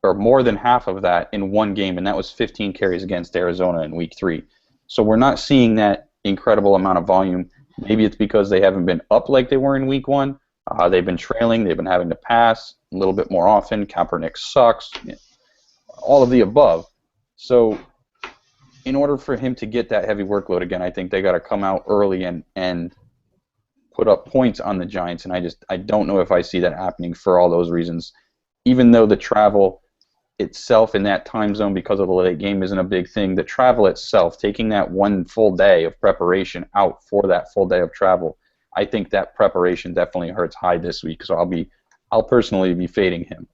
Speaker 1: or more than half of that, in one game, and that was 15 carries against Arizona in Week 3. So we're not seeing that incredible amount of volume. Maybe it's because they haven't been up like they were in Week 1. They've been trailing. They've been having to pass a little bit more often. Kaepernick sucks. All of the above. So in order for him to get that heavy workload again, I think they got to come out early and put up points on the Giants, and I don't know if I see that happening for all those reasons. Even though the travel itself in that time zone because of the late game isn't a big thing, the travel itself, taking that one full day of preparation out for that full day of travel, I think that preparation definitely hurts Hyde this week, so I'll personally be fading him.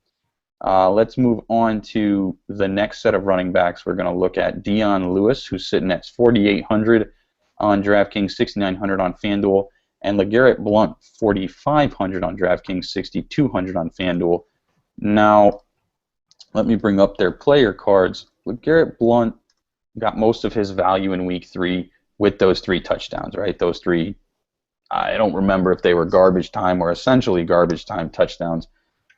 Speaker 1: Let's move on to the next set of running backs. We're going to look at Dion Lewis, who's sitting at 4,800 on DraftKings, 6,900 on FanDuel, and LeGarrette Blount, 4,500 on DraftKings, 6,200 on FanDuel. Now, let me bring up their player cards. LeGarrette Blount got most of his value in Week 3 with those 3 touchdowns, right? Those 3, I don't remember if they were garbage time or essentially garbage time touchdowns,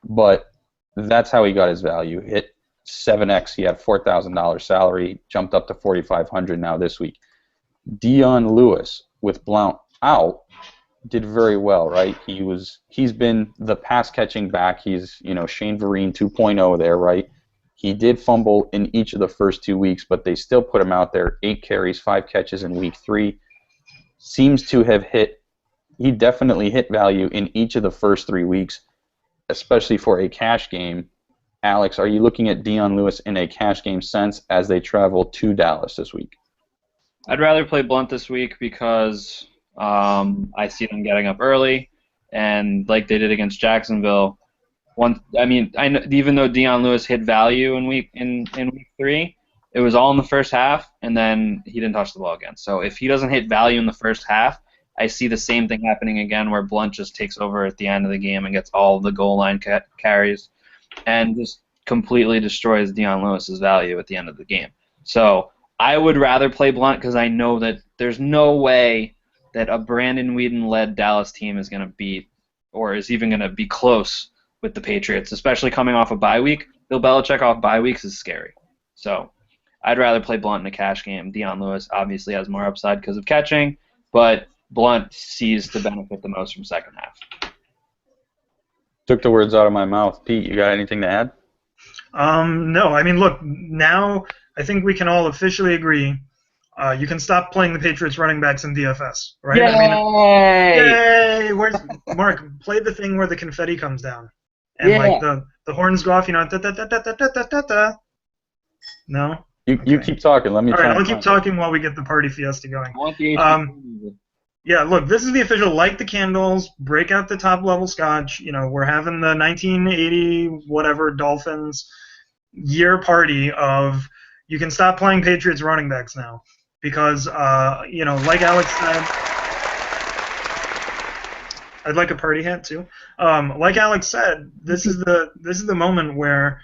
Speaker 1: but that's how he got his value. Hit 7x. He had $4,000 salary, jumped up to 4,500 now this week. Dion Lewis with Blount out did very well, right? He's been the pass catching back. He's Shane Vereen 2.0 there, right? He did fumble in each of the first 2 weeks, but they still put him out there. 8 carries, 5 catches in Week 3. Seems to have hit. He definitely hit value in each of the first 3 weeks, especially for a cash game. Alex, are you looking at Dion Lewis in a cash game sense as they travel to Dallas this week?
Speaker 2: I'd rather play Blount this week because I see them getting up early, and like they did against Jacksonville. Even though Dion Lewis hit value in week 3, it was all in the first half, and then he didn't touch the ball again. So if he doesn't hit value in the first half, I see the same thing happening again where Blount just takes over at the end of the game and gets all the goal line carries and just completely destroys Dion Lewis's value at the end of the game. So I would rather play Blount because I know that there's no way that a Brandon Weeden-led Dallas team is going to beat or is even going to be close with the Patriots, especially coming off a bye week. Bill Belichick off bye weeks is scary. So I'd rather play Blount in a cash game. Dion Lewis obviously has more upside because of catching, but Blount sees to benefit the most from second half.
Speaker 1: Took the words out of my mouth. Pete, you got anything to add?
Speaker 3: No. I mean, look, now I think we can all officially agree you can stop playing the Patriots running backs in DFS, right?
Speaker 2: Yay!
Speaker 3: Yay! Where's Mark? Play the thing where the confetti comes down and like the horns go off. Da, da, da, da, da, da, da, da. No.
Speaker 1: You keep talking. Let me.
Speaker 3: All right, I'll keep talking while we get the party fiesta going.
Speaker 2: I want the
Speaker 3: Yeah, look, this is the official light the candles, break out the top level scotch. We're having the 1980 whatever Dolphins year party of you can stop playing Patriots running backs now because like Alex said, I'd like a party hat too. Like Alex said, this is the moment where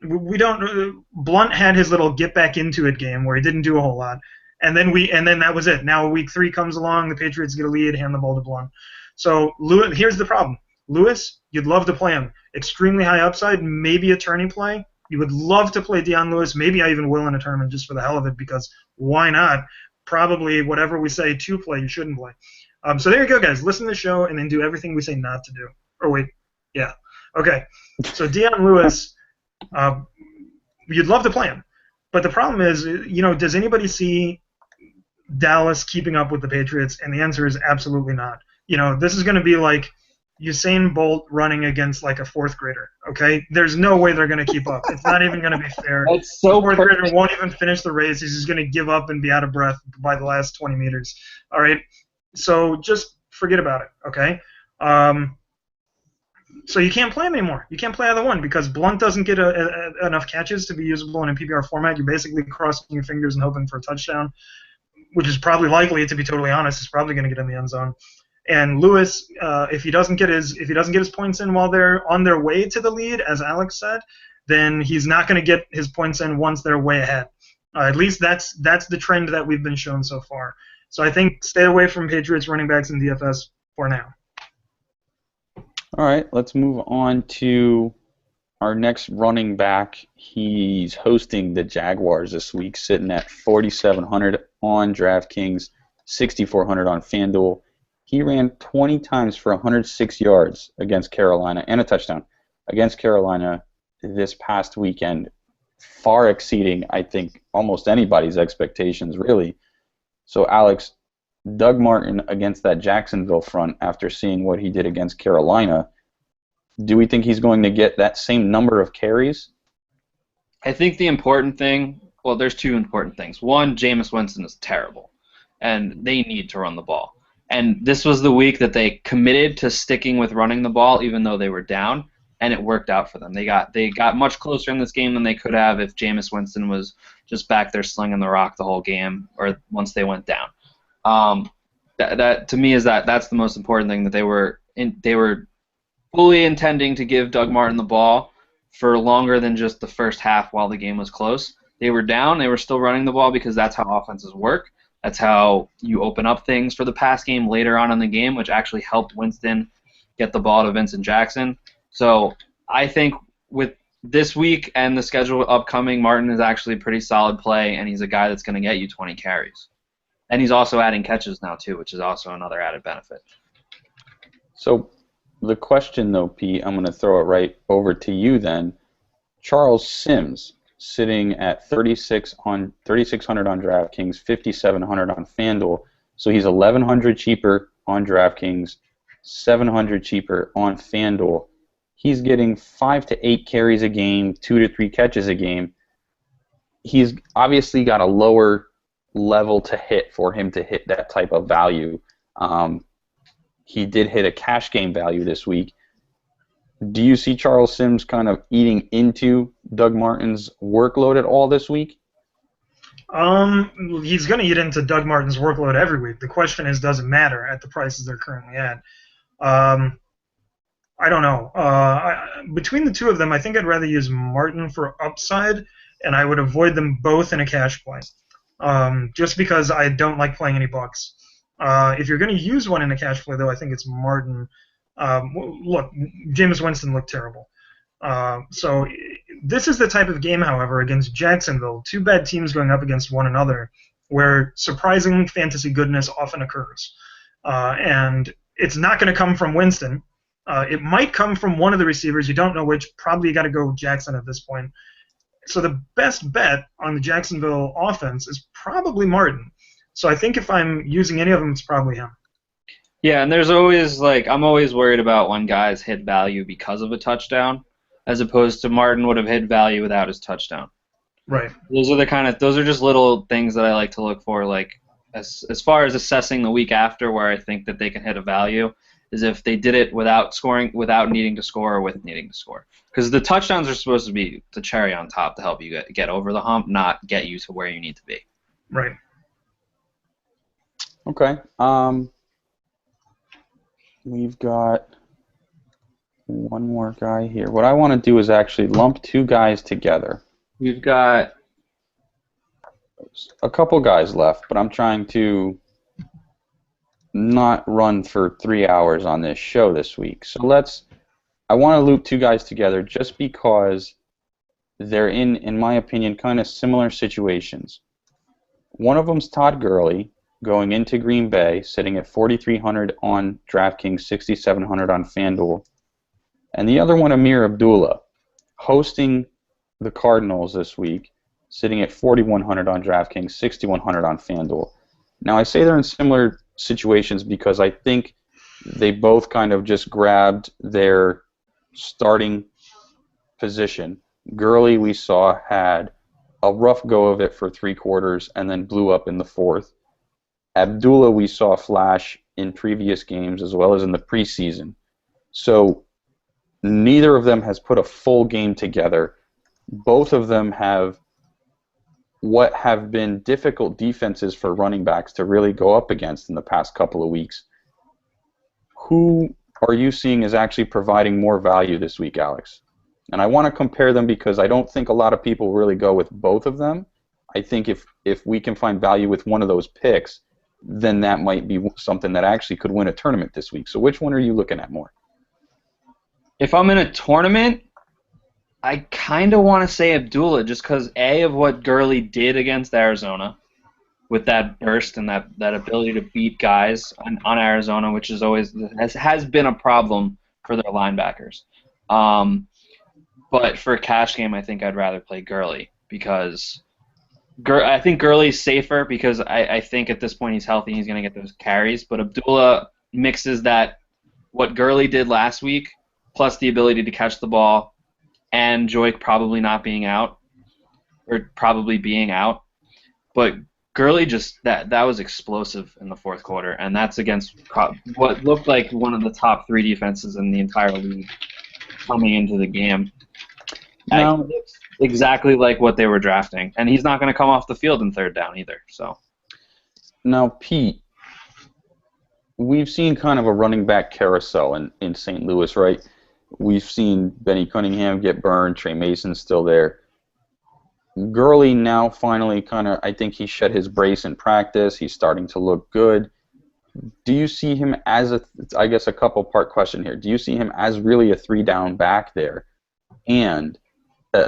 Speaker 3: we don't. Blunt had his little get back into it game where he didn't do a whole lot, and then that was it. Now week 3 comes along, the Patriots get a lead, hand the ball to Blunt. So Lewis, here's the problem. Lewis, you'd love to play him. Extremely high upside, maybe a tourney play. You would love to play Dion Lewis. Maybe I even will in a tournament just for the hell of it because why not? Probably whatever we say to play, you shouldn't play. So there you go, guys. Listen to the show and then do everything we say not to do. Or wait, yeah. Okay. So Dion Lewis, you'd love to play him. But the problem is, does anybody see Dallas keeping up with the Patriots? And the answer is absolutely not. This is going to be like Usain Bolt running against like a 4th grader, okay? There's no way they're going to keep up. It's not even going to be fair.
Speaker 2: That's so
Speaker 3: the 4th grader won't even finish the race. He's just going to give up and be out of breath by the last 20 meters, all right? So just forget about it, okay? So you can't play him anymore. You can't play either one because Blunt doesn't get enough catches to be usable in a PPR format. You're basically crossing your fingers and hoping for a touchdown, which is probably likely, to be totally honest. He's probably going to get in the end zone. And Lewis, if he doesn't get his points in while they're on their way to the lead, as Alex said, then he's not going to get his points in once they're way ahead. At least that's the trend that we've been shown so far. So I think stay away from Patriots running backs in DFS for now.
Speaker 1: All right, let's move on to our next running back. He's hosting the Jaguars this week, sitting at 4,700 on DraftKings, 6,400 on FanDuel. He ran 20 times for 106 yards against Carolina and a touchdown against Carolina this past weekend, far exceeding, I think, almost anybody's expectations, really. So, Alex, Doug Martin against that Jacksonville front after seeing what he did against Carolina, do we think he's going to get that same number of carries?
Speaker 2: I think the important thing, well, there's 2 important things. One, Jameis Winston is terrible, and they need to run the ball. And this was the week that they committed to sticking with running the ball even though they were down, and it worked out for them. They got much closer in this game than they could have if Jameis Winston was just back there slinging the rock the whole game or once they went down. That to me is that's the most important thing, that they were fully intending to give Doug Martin the ball for longer than just the first half while the game was close. They were down. They were still running the ball because that's how offenses work. That's how you open up things for the pass game later on in the game, which actually helped Winston get the ball to Vincent Jackson. So I think with this week and the schedule upcoming, Martin is actually a pretty solid play, and he's a guy that's going to get you 20 carries. And he's also adding catches now, too, which is also another added benefit.
Speaker 1: So the question, though, Pete, I'm going to throw it right over to you then. Charles Sims, sitting at 3,600 on DraftKings, 5,700 on FanDuel. So he's 1,100 cheaper on DraftKings, 700 cheaper on FanDuel. He's getting 5 to 8 carries a game, 2 to 3 catches a game. He's obviously got a lower level to hit for him to hit that type of value. He did hit a cash game value this week. Do you see Charles Sims kind of eating into Doug Martin's workload at all this week?
Speaker 3: He's going to eat into Doug Martin's workload every week. The question is, does it matter at the prices they're currently at? I don't know. Between the 2 of them, I think I'd rather use Martin for upside, and I would avoid them both in a cash play, just because I don't like playing any bucks. If you're going to use one in a cash play, though, I think it's Martin. Look, Jameis Winston looked terrible. So this is the type of game, however, against Jacksonville, 2 bad teams going up against one another, where surprising fantasy goodness often occurs. And it's not going to come from Winston. It might come from one of the receivers. You don't know which. Probably you got to go Jackson at this point. So the best bet on the Jacksonville offense is probably Martin. So I think if I'm using any of them, it's probably him.
Speaker 2: Yeah, and there's always, I'm always worried about when guys hit value because of a touchdown, as opposed to Martin would have hit value without his touchdown.
Speaker 3: Right.
Speaker 2: Those are just little things that I like to look for. as far as assessing the week after, where I think that they can hit a value, is if they did it without scoring, without needing to score, or with needing to score. Because the touchdowns are supposed to be the cherry on top to help you get over the hump, not get you to where you need to be.
Speaker 3: Right.
Speaker 1: Okay. We've got one more guy here. What I want to do is actually lump two guys together.
Speaker 2: We've got
Speaker 1: a couple guys left, but I'm trying to not run for 3 hours on this show this week. So I want to loop two guys together just because they're in my opinion, kind of similar situations. One of them's Todd Gurley going into Green Bay, sitting at 4,300 on DraftKings, 6,700 on FanDuel. And the other one, Amir Abdullah, hosting the Cardinals this week, sitting at 4,100 on DraftKings, 6,100 on FanDuel. Now, I say they're in similar situations because I think they both kind of just grabbed their starting position. Gurley, we saw, had a rough go of it for 3 quarters and then blew up in the 4th. Abdullah, we saw flash in previous games as well as in the preseason. So neither of them has put a full game together. Both of them have what have been difficult defenses for running backs to really go up against in the past couple of weeks. Who are you seeing is actually providing more value this week, Alex? And I want to compare them because I don't think a lot of people really go with both of them. I think if we can find value with one of those picks, then that might be something that actually could win a tournament this week. So which one are you looking at more?
Speaker 2: If I'm in a tournament, I kind of want to say Abdullah just because, A, of what Gurley did against Arizona with that burst and that ability to beat guys on Arizona, which is always has been a problem for their linebackers. But for a cash game, I think I'd rather play Gurley because I think Gurley's safer because I think at this point he's healthy and he's going to get those carries. But Abdullah mixes that, what Gurley did last week, plus the ability to catch the ball, and Joik probably not being out, or probably being out. But Gurley just, that was explosive in the 4th quarter, and that's against what looked like one of the top 3 defenses in the entire league coming into the game.
Speaker 1: Now,
Speaker 2: It looks exactly like what they were drafting, and he's not going to come off the field in 3rd down either. So
Speaker 1: now, Pete, we've seen kind of a running back carousel in St. Louis, right? We've seen Benny Cunningham get burned, Trey Mason's still there. Gurley now finally kind of, I think he shed his brace in practice. He's starting to look good. Do you see him as I guess a couple-part question here. Do you see him as really a 3-down back there? And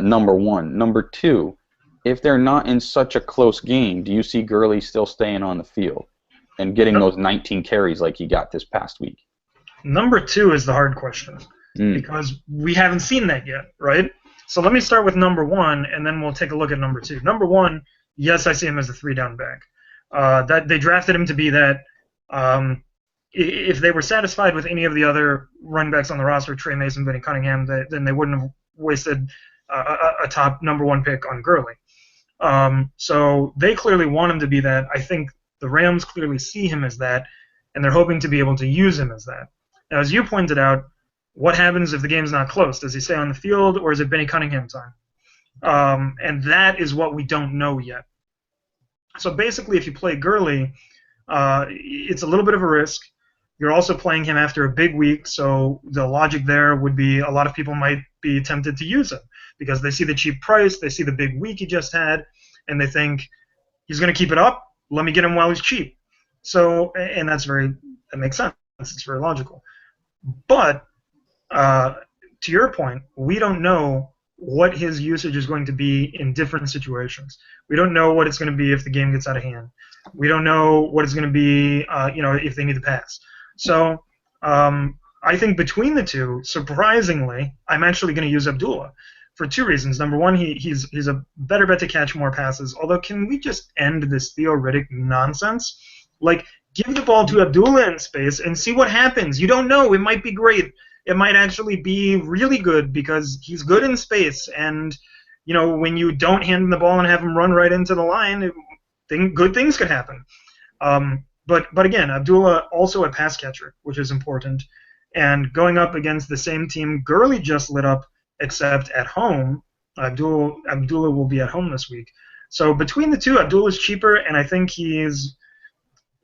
Speaker 1: number one. Number two, if they're not in such a close game, do you see Gurley still staying on the field and getting those 19 carries like he got this past week?
Speaker 3: Number 2 is the hard question because we haven't seen that yet, right? So let me start with number 1, and then we'll take a look at number 2. Number 1, yes, I see him as a 3-down back. That they drafted him to be that. If they were satisfied with any of the other running backs on the roster, Trey Mason, Benny Cunningham, then they wouldn't have wasted a top number 1 pick on Gurley. So they clearly want him to be that. I think the Rams clearly see him as that, and they're hoping to be able to use him as that. Now, as you pointed out, what happens if the game's not close? Does he stay on the field, or is it Benny Cunningham time? And that is what we don't know yet. So basically, if you play Gurley, it's a little bit of a risk. You're also playing him after a big week, so the logic there would be a lot of people might be tempted to use him because they see the cheap price, they see the big week he just had, and they think he's going to keep it up. Let me get him while he's cheap. So, and that makes sense. It's very logical. But to your point, we don't know what his usage is going to be in different situations. We don't know what it's going to be if the game gets out of hand. We don't know what it's going to be, if they need to pass. So I think between the two, surprisingly, I'm actually going to use Abdullah for 2 reasons. Number 1, he's a better bet to catch more passes. Although, can we just end this Theo Riddick nonsense? Like, give the ball to Abdullah in space and see what happens. You don't know. It might be great. It might actually be really good because he's good in space. And, when you don't hand him the ball and have him run right into the line, good things could happen. But again, Abdullah also a pass catcher, which is important. And going up against the same team Gurley just lit up, except at home, Abdullah will be at home this week. So between the two, Abdullah is cheaper, and I think he's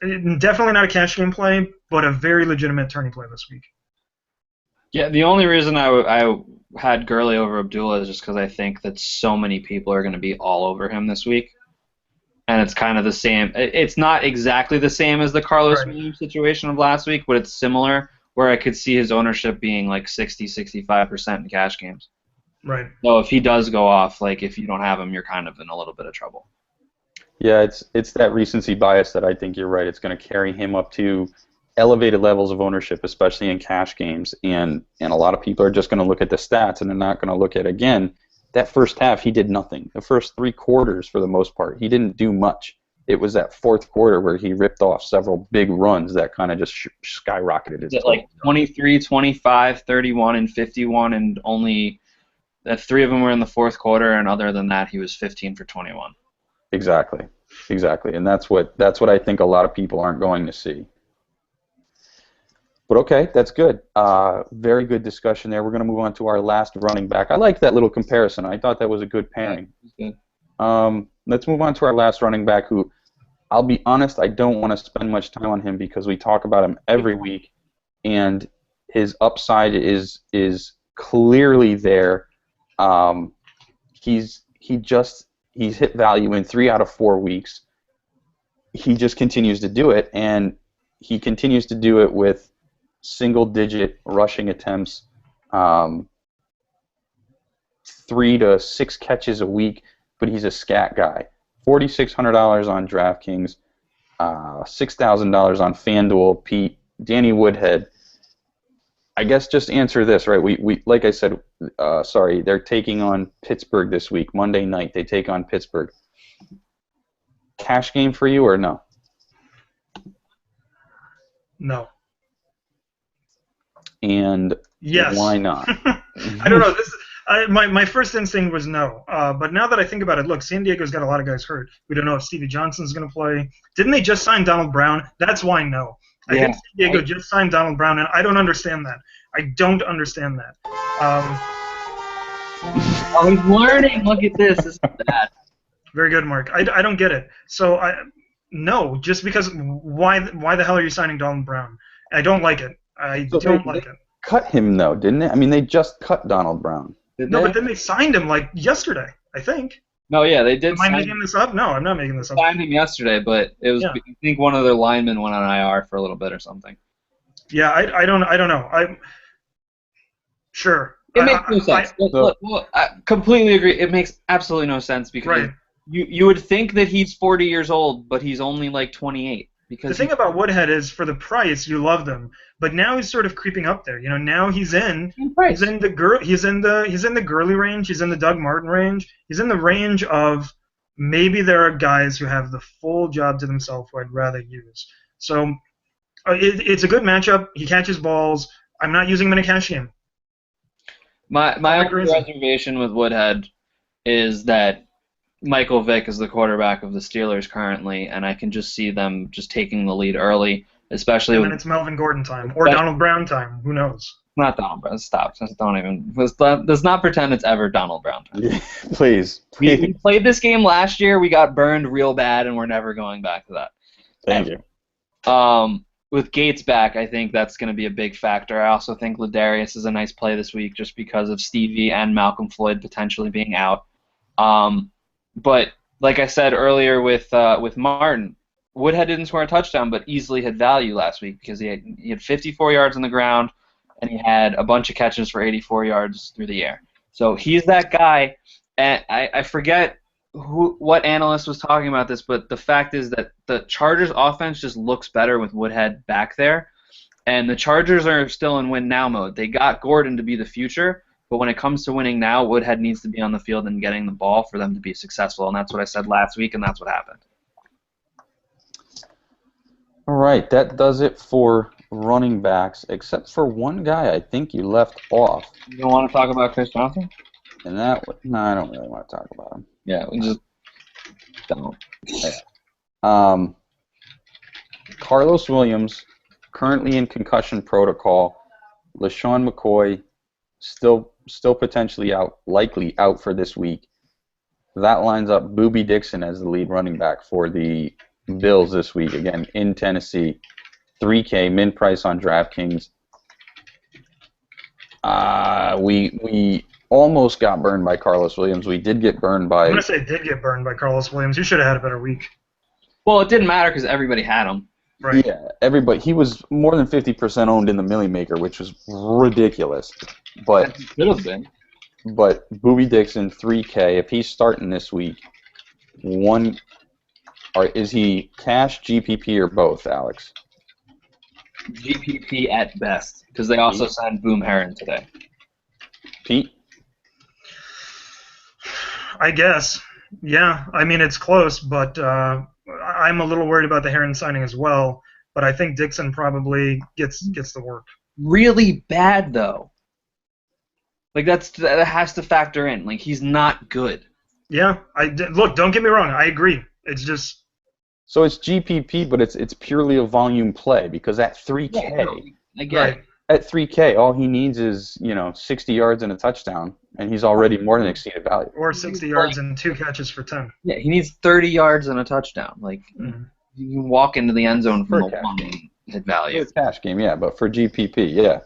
Speaker 3: definitely not a cash game play, but a very legitimate tourney play this week.
Speaker 2: Yeah, the only reason I had Gurley over Abdullah is just because I think that so many people are going to be all over him this week. And it's kind of the same. It's not exactly the same as the Carlos Williams situation of last week, but it's similar, where I could see his ownership being like 60-65% in cash games.
Speaker 3: Right.
Speaker 2: So if he does go off, like if you don't have him, you're kind of in a little bit of trouble.
Speaker 1: Yeah, it's that recency bias that I think you're right. It's going to carry him up to elevated levels of ownership, especially in cash games. And a lot of people are just going to look at the stats, and they're not going to look at, again, that first half, he did nothing. The first 3 quarters, for the most part, he didn't do much. It was that fourth quarter where he ripped off several big runs that kind of just skyrocketed his total.
Speaker 2: Like 23, 25, 31, and 51, and only 3 of them were in the fourth quarter, and other than that, he was 15 for 21.
Speaker 1: Exactly. And that's what I think a lot of people aren't going to see. But okay, that's good. Very good discussion there. We're going to move on to our last running back. I like that little comparison. I thought that was a good pairing.
Speaker 2: Good.
Speaker 1: Let's move on to our last running back, who, I'll be honest, I don't want to spend much time on him because we talk about him every week, and his upside is clearly there. He's hit value in 3 out of 4 weeks. He just continues to do it, and he continues to do it with single-digit rushing attempts, 3 to 6 catches a week, but he's a scat guy. $4,600 on DraftKings, $6,000 on FanDuel. Pete, Danny Woodhead. I guess just answer this, right? We like I said, they're taking on Pittsburgh this week. Monday night they take on Pittsburgh. Cash game for you or no?
Speaker 3: No.
Speaker 1: And
Speaker 3: yes.
Speaker 1: Why not?
Speaker 3: I don't know. My first instinct was no. But now that I think about it, look, San Diego's got a lot of guys hurt. We don't know if Stevie Johnson's going to play. Didn't they just sign Donald Brown? That's why no. I think San Diego just signed Donald Brown, and I don't understand that. I don't understand that.
Speaker 2: Oh, he's learning. Look at this. This is bad.
Speaker 3: Very good, Mark. I don't get it. So no, just because why the hell are you signing Donald Brown? I don't like it. I don't like it.
Speaker 1: Cut him though, didn't they? I mean, they just cut Donald Brown.
Speaker 3: But then they signed him like yesterday, I think.
Speaker 2: No, yeah, they did.
Speaker 3: Am I making this up? No, I'm not making this up.
Speaker 2: Signed him yesterday, but it was. I think one of their linemen went on IR for a little bit or something.
Speaker 3: Yeah, I don't know. Sure.
Speaker 2: It makes no sense. Look, I completely agree. It makes absolutely no sense because you would think that he's 40 years old, but he's only like 28. Because
Speaker 3: the thing about Woodhead is, for the price, you love them, but now he's sort of creeping up there. You know, now he's in the Gurley range. He's in the Doug Martin range. He's in the range of maybe there are guys who have the full job to themselves who I'd rather use. So it's a good matchup. He catches balls. I'm not using him in a cash game.
Speaker 2: My only reservation with Woodhead is that Michael Vick is the quarterback of the Steelers currently, and I can just see them just taking the lead early, especially
Speaker 3: when it's Melvin Gordon time or Donald Brown time. Who knows?
Speaker 2: Not Donald Brown. Stop. Just don't even. Let's not pretend it's ever Donald Brown time.
Speaker 1: Yeah, please.
Speaker 2: We played this game last year. We got burned real bad, and we're never going back to that.
Speaker 1: Thank you.
Speaker 2: With Gates back, I think that's going to be a big factor. I also think Ladarius is a nice play this week just because of Stevie and Malcolm Floyd potentially being out. But like I said earlier with Martin, Woodhead didn't score a touchdown, but easily had value last week because he had 54 yards on the ground and he had a bunch of catches for 84 yards through the air. So he's that guy. And I forget what analyst was talking about this, but the fact is that the Chargers offense just looks better with Woodhead back there, and the Chargers are still in win now mode. They got Gordon to be the future, but when it comes to winning now, Woodhead needs to be on the field and getting the ball for them to be successful, and that's what I said last week, and that's what happened.
Speaker 1: All right, that does it for running backs, except for one guy I think you left off.
Speaker 2: You don't want to talk about Chris Johnson?
Speaker 1: And no, I don't really want to talk about him.
Speaker 2: Yeah, we just don't.
Speaker 1: Carlos Williams, currently in concussion protocol. LaShawn McCoy, still potentially out, likely out for this week. That lines up Boobie Dixon as the lead running back for the Bills this week, again, in Tennessee. 3K, min price on DraftKings. We almost got burned by Carlos Williams. We did get burned by...
Speaker 3: I'm going to say did get burned by Carlos Williams. You should have had a better week.
Speaker 2: Well, it didn't matter because everybody had him.
Speaker 3: Right.
Speaker 1: Yeah, everybody. He was more than 50% owned in the Millie Maker, which was ridiculous. But
Speaker 2: It could have been.
Speaker 1: But Boobie Dixon, 3K. If he's starting this week, is he cash, GPP, or both, Alex?
Speaker 2: GPP at best, because they also signed Boom Heron today.
Speaker 1: Pete?
Speaker 3: I guess. Yeah. I mean, it's close, but I'm a little worried about the Heron signing as well. But I think Dixon probably gets the work.
Speaker 2: Really bad, though. Like, that has to factor in. Like, he's not good.
Speaker 3: Yeah. Look, don't get me wrong. I agree. It's just...
Speaker 1: So it's GPP, but it's purely a volume play because at 3K,
Speaker 2: I get it.
Speaker 1: At 3K, all he needs is 60 yards and a touchdown, and he's already more than exceeded value.
Speaker 3: Or 60 yards and 2 catches for 10.
Speaker 2: Yeah, he needs 30 yards and a touchdown. Like, you can walk into the end zone from the one and hit value.
Speaker 1: It's a cash game, yeah, but for GPP, yeah.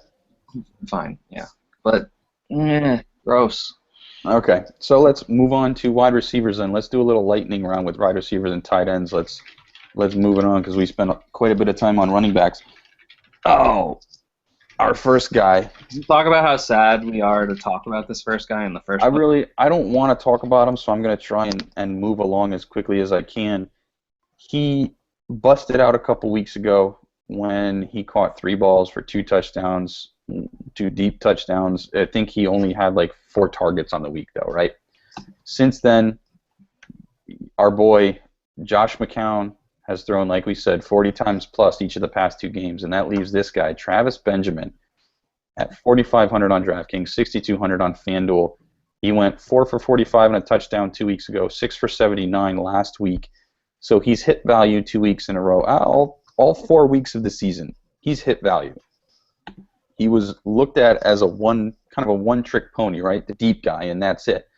Speaker 2: Fine, yeah. But, gross.
Speaker 1: Okay, so let's move on to wide receivers then. Let's do a little lightning round with wide receivers and tight ends. Let's move it on because we spent quite a bit of time on running backs. Oh, our first guy.
Speaker 2: Talk about how sad we are to talk about this first guy in the first place.
Speaker 1: I don't want to talk about him, so I'm going to try and move along as quickly as I can. He busted out a couple weeks ago when he caught 3 balls for 2 touchdowns, 2 deep touchdowns. I think he only had like 4 targets on the week, though, right? Since then, our boy Josh McCown has thrown, like we said, 40 times plus each of the past 2 games, and that leaves this guy, Travis Benjamin, at 4,500 on DraftKings, 6,200 on FanDuel. He went 4 for 45 and a touchdown 2 weeks ago, 6 for 79 last week. So he's hit value 2 weeks in a row. All 4 weeks of the season, he's hit value. He was looked at as a one-trick pony, right? The deep guy, and that's it.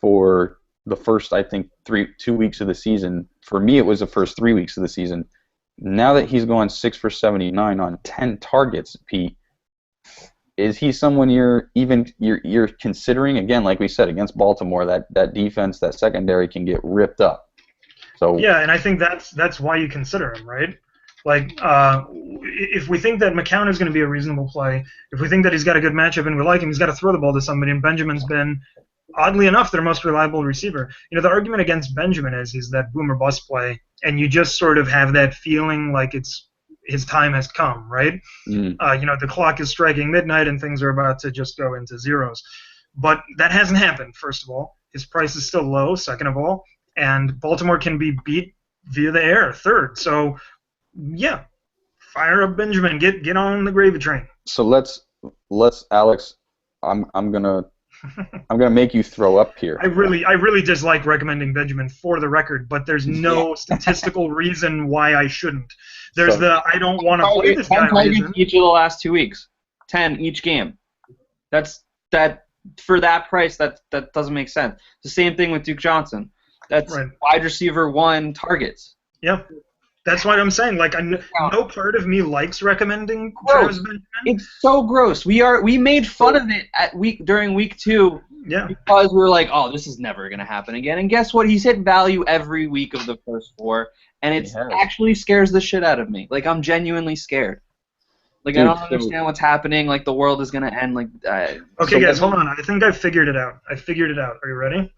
Speaker 1: For the first, I think, 2 weeks of the season. For me, it was the first 3 weeks of the season. Now that he's going 6 for 79 on 10 targets, Pete, is he someone you're considering? Again, like we said, against Baltimore, that defense, that secondary can get ripped up. So
Speaker 3: yeah, and I think that's why you consider him, right? Like, if we think that McCown is going to be a reasonable play, if we think that he's got a good matchup and we like him, he's got to throw the ball to somebody, and Benjamin's been, oddly enough, their most reliable receiver. The argument against Benjamin is that boom or bust play, and you just sort of have that feeling like his time has come, right? The clock is striking midnight and things are about to just go into zeros. But that hasn't happened, first of all. His price is still low, second of all, and Baltimore can be beat via the air, third. So, yeah, fire up Benjamin, get on the gravy train.
Speaker 1: So let's Alex, I'm gonna make you throw up here.
Speaker 3: I really dislike recommending Benjamin for the record, but there's no statistical reason why I shouldn't. There's I don't want to play this guy
Speaker 2: 10 targets each of the last 2 weeks. 10 each game. That for that price that doesn't make sense. The same thing with Duke Johnson. That's right. Wide receiver 1 targets.
Speaker 3: Yeah. That's what I'm saying. Like, no part of me likes recommending Travis Benjamin.
Speaker 2: It's so gross. We made fun of it during week 2.
Speaker 3: Yeah.
Speaker 2: Because we were like, oh, this is never gonna happen again. And guess what? He's hit value every week of the first 4, and it actually scares the shit out of me. Like, I'm genuinely scared. Like, I don't understand what's happening. Like, the world is gonna end. Like,
Speaker 3: okay, guys, hold on. I think I figured it out. Are you ready?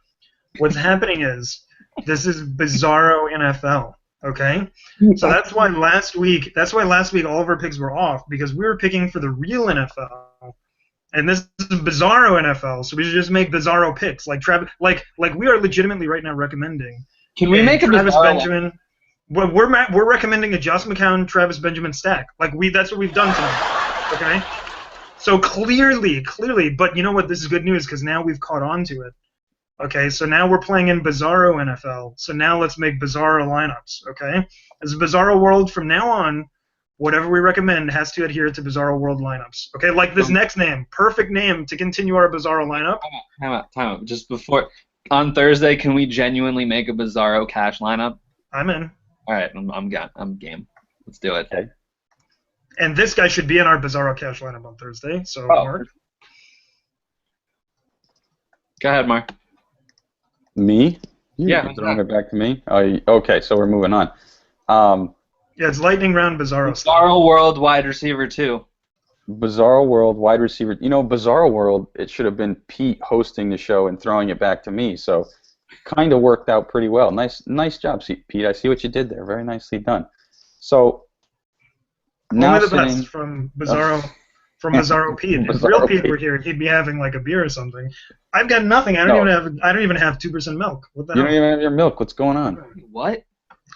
Speaker 3: What's happening is this is bizarro NFL. Okay, so that's why last week all of our picks were off because we were picking for the real NFL, and this is bizarro NFL. So we should just make bizarro picks like we are legitimately right now recommending.
Speaker 2: Can we make a
Speaker 3: Travis Benjamin? Well, we're recommending a Josh McCown Travis Benjamin stack. That's what we've done tonight. Okay, so clearly, but you know what? This is good news because now we've caught on to it. Okay, so now we're playing in Bizarro NFL. So now let's make Bizarro lineups. Okay, as a Bizarro World from now on, whatever we recommend has to adhere to Bizarro World lineups. Okay, like this next name, perfect name to continue our Bizarro lineup.
Speaker 2: Time out. Just before on Thursday, can we genuinely make a Bizarro cash lineup?
Speaker 3: I'm in.
Speaker 2: All right, I'm game. Let's do it.
Speaker 1: Okay.
Speaker 3: And this guy should be in our Bizarro cash lineup on Thursday. So Mark.
Speaker 2: Go ahead, Mark.
Speaker 1: Me?
Speaker 2: Yeah.
Speaker 1: Throwing it back to me? Okay, so we're moving on.
Speaker 3: Yeah, it's lightning round Bizarro stuff.
Speaker 2: Bizarro World wide receiver 2.
Speaker 1: Bizarro World wide receiver. Bizarro World, it should have been Pete hosting the show and throwing it back to me. So kind of worked out pretty well. Nice job, Pete. I see what you did there. Very nicely done. So now
Speaker 3: only the best from Bizarro. From Bizarro Pete. If real Pete were here, he'd be having like a beer or something. I've got nothing. I don't even have 2% milk. What the hell?
Speaker 1: You don't even have your milk. What's going on?
Speaker 2: What?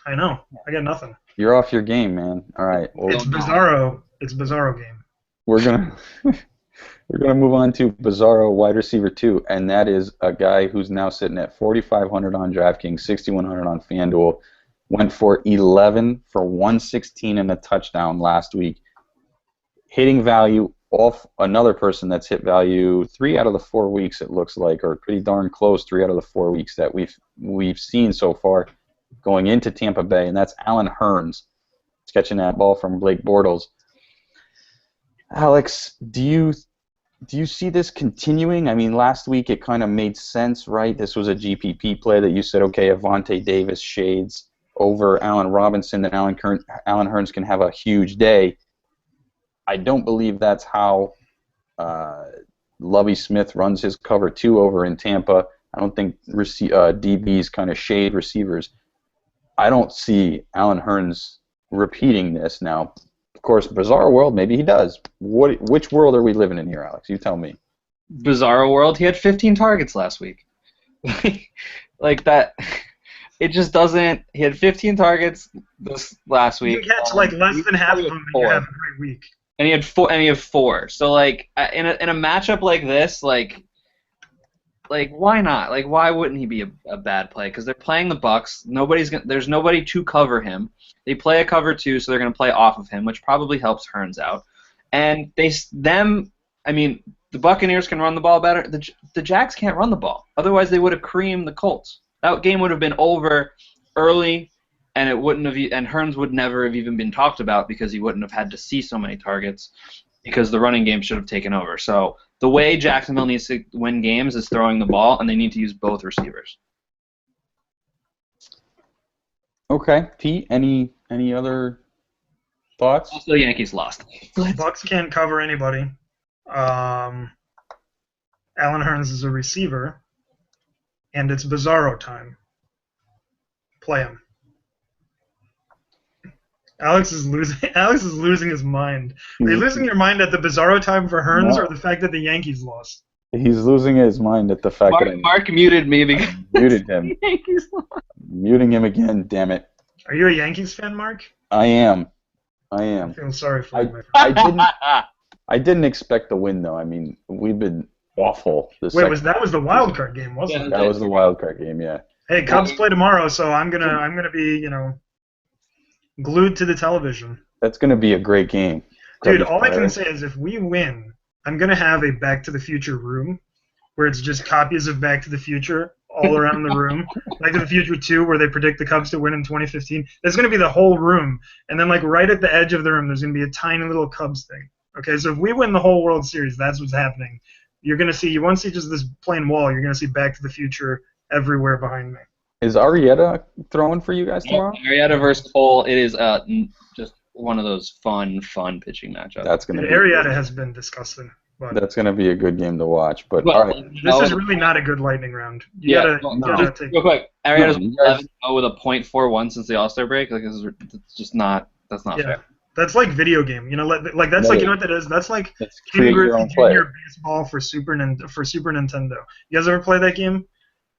Speaker 3: I know. I got nothing.
Speaker 1: You're off your game, man. All right. Well,
Speaker 3: it's Bizarro. It's Bizarro game.
Speaker 1: We're gonna move on to Bizarro wide receiver 2, and that is a guy who's now sitting at 4,500 on DraftKings, 6,100 on FanDuel. Went for 11 for 116 and a touchdown last week. Hitting value off another person that's hit value 3 out of the 4 weeks, it looks like, or pretty darn close 3 out of the 4 weeks that we've seen so far going into Tampa Bay, and that's Allen Hurns catching that ball from Blake Bortles. Alex, do you see this continuing? I mean, last week it kind of made sense, right? This was a GPP play that you said, okay, Avonte Davis shades over Allen Robinson, then Allen Hurns can have a huge day. I don't believe that's how Lovie Smith runs his cover 2 over in Tampa. I don't think DBs kind of shade receivers. I don't see Allen Hurns repeating this now. Of course, Bizarro World, maybe he does. Which world are we living in here, Alex? You tell me.
Speaker 2: Bizarro World, he had 15 targets last week. Like that, it just doesn't. He had 15 targets this last week.
Speaker 3: You catch like less than half of them, and you have a great week.
Speaker 2: And he had 4. So like in a matchup like this, like why not? Like why wouldn't he be a bad play? Because they're playing the Bucks. There's nobody to cover him. They play a cover 2, so they're gonna play off of him, which probably helps Hurns out. And the Buccaneers can run the ball better. The Jags can't run the ball. Otherwise, they would have creamed the Colts. That game would have been over early, and it wouldn't have. And Hurns would never have even been talked about because he wouldn't have had to see so many targets because the running game should have taken over. So the way Jacksonville needs to win games is throwing the ball, and they need to use both receivers.
Speaker 1: Okay, Pete. Any other thoughts?
Speaker 2: Also, the Yankees lost.
Speaker 3: Bucks can't cover anybody. Allen Hurns is a receiver, and it's Bizarro time. Play him. Alex is losing his mind. Are you losing your mind at the Bizarro time for Hurns, or the fact that the Yankees lost?
Speaker 1: He's losing his mind at the fact that
Speaker 2: Mark muted me because
Speaker 1: muted him.
Speaker 2: The Yankees lost.
Speaker 1: Muting him again. Damn it.
Speaker 3: Are you a Yankees fan, Mark?
Speaker 1: I am.
Speaker 3: I feel sorry for you, my friend.
Speaker 1: I didn't expect the win though. I mean, we've been awful.
Speaker 3: That was the wild card game, wasn't it?
Speaker 1: That was the wild card game. Yeah.
Speaker 3: Hey, Cubs play tomorrow, so I'm gonna be glued to the television.
Speaker 1: That's gonna be a great game.
Speaker 3: Dude, all I can say is if we win, I'm gonna have a Back to the Future room where it's just copies of Back to the Future all around the room. Back to the Future 2, where they predict the Cubs to win in 2015. That's gonna be the whole room, and then like right at the edge of the room, there's gonna be a tiny little Cubs thing. Okay, so if we win the whole World Series, that's what's happening. You won't see just this plain wall. You're gonna see Back to the Future everywhere behind me.
Speaker 1: Is Arrieta throwing for you guys tomorrow?
Speaker 2: Arrieta versus Cole. It is just one of those fun pitching matchups.
Speaker 1: That's gonna.
Speaker 3: Arrieta has been disgusting. But
Speaker 1: that's gonna be a good game to watch. But all right.
Speaker 3: This is really not a good lightning round. You gotta take.
Speaker 2: Real quick, Arrieta's 11-0 with a .41 since the All-Star break. Like that's not fair.
Speaker 3: That's like video game. Like that's like, you know what that is? That's like Ken Griffey Jr. baseball for Super Nintendo. You guys ever play that game?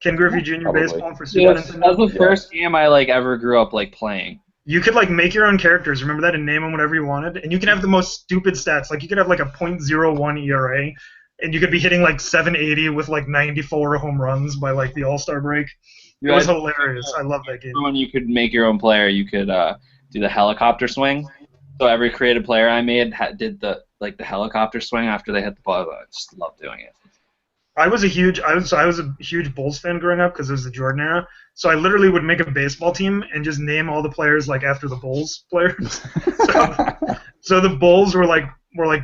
Speaker 3: Ken Griffey Jr. baseball for Super Nintendo.
Speaker 2: That was the first game I ever grew up playing.
Speaker 3: You could make your own characters. Remember that, and name them whatever you wanted. And you can have the most stupid stats. Like you could have a .01 ERA. and you could be hitting like 780 with like 94 home runs by like the All-Star break. It was hilarious. I love that game.
Speaker 2: When you could make your own player, you could do the helicopter swing. So every creative player I made did the helicopter swing after they hit the ball. I just love doing it.
Speaker 3: I was a huge Bulls fan growing up because it was the Jordan era. So I literally would make a baseball team and just name all the players like after the Bulls players. so the Bulls were like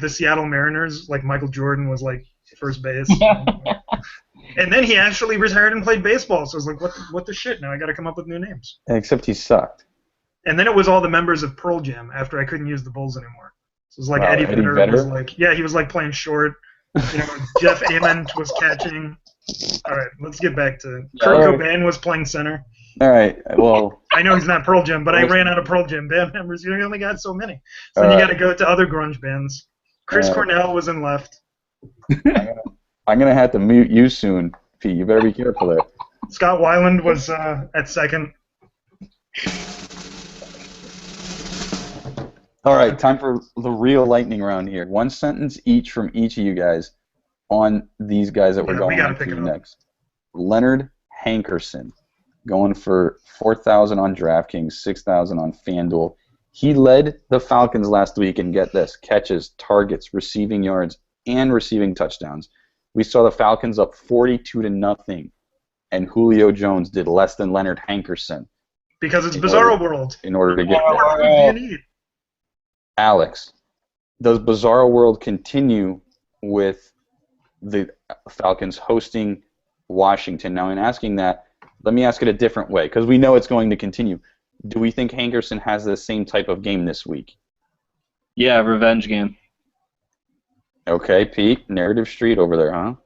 Speaker 3: the Seattle Mariners. Like Michael Jordan was like first base. And then he actually retired and played baseball. So I was like, what the shit? Now I got to come up with new names.
Speaker 1: Except he sucked.
Speaker 3: And then it was all the members of Pearl Jam after I couldn't use the Bulls anymore. So it was like Eddie Vedder was like, he was like playing short. Jeff Ament was catching. All right, let's get back to Kurt Cobain was playing center.
Speaker 1: All right, well.
Speaker 3: I know he's not Pearl Jam, but I ran out of Pearl Jam band members. You only got so many. So then you got to go to other grunge bands. Chris Cornell was in left.
Speaker 1: I'm going to have to mute you soon, Pete. You better be careful there.
Speaker 3: Scott Weiland was at second.
Speaker 1: All right, time for the real lightning round here. One sentence each from each of you guys on these guys that we're going on to next. Leonard Hankerson, going for 4,000 on DraftKings, 6,000 on FanDuel. He led the Falcons last week in, get this, catches, targets, receiving yards, and receiving touchdowns. We saw the Falcons up 42-0, and Julio Jones did less than Leonard Hankerson.
Speaker 3: Because it's Bizarro World.
Speaker 1: In order to get there. Alex, does Bizarro World continue with the Falcons hosting Washington? Now, in asking that, let me ask it a different way, because we know it's going to continue. Do we think Hankerson has the same type of game this week?
Speaker 2: Yeah, revenge game.
Speaker 1: Okay, Pete, Narrative Street over there, huh?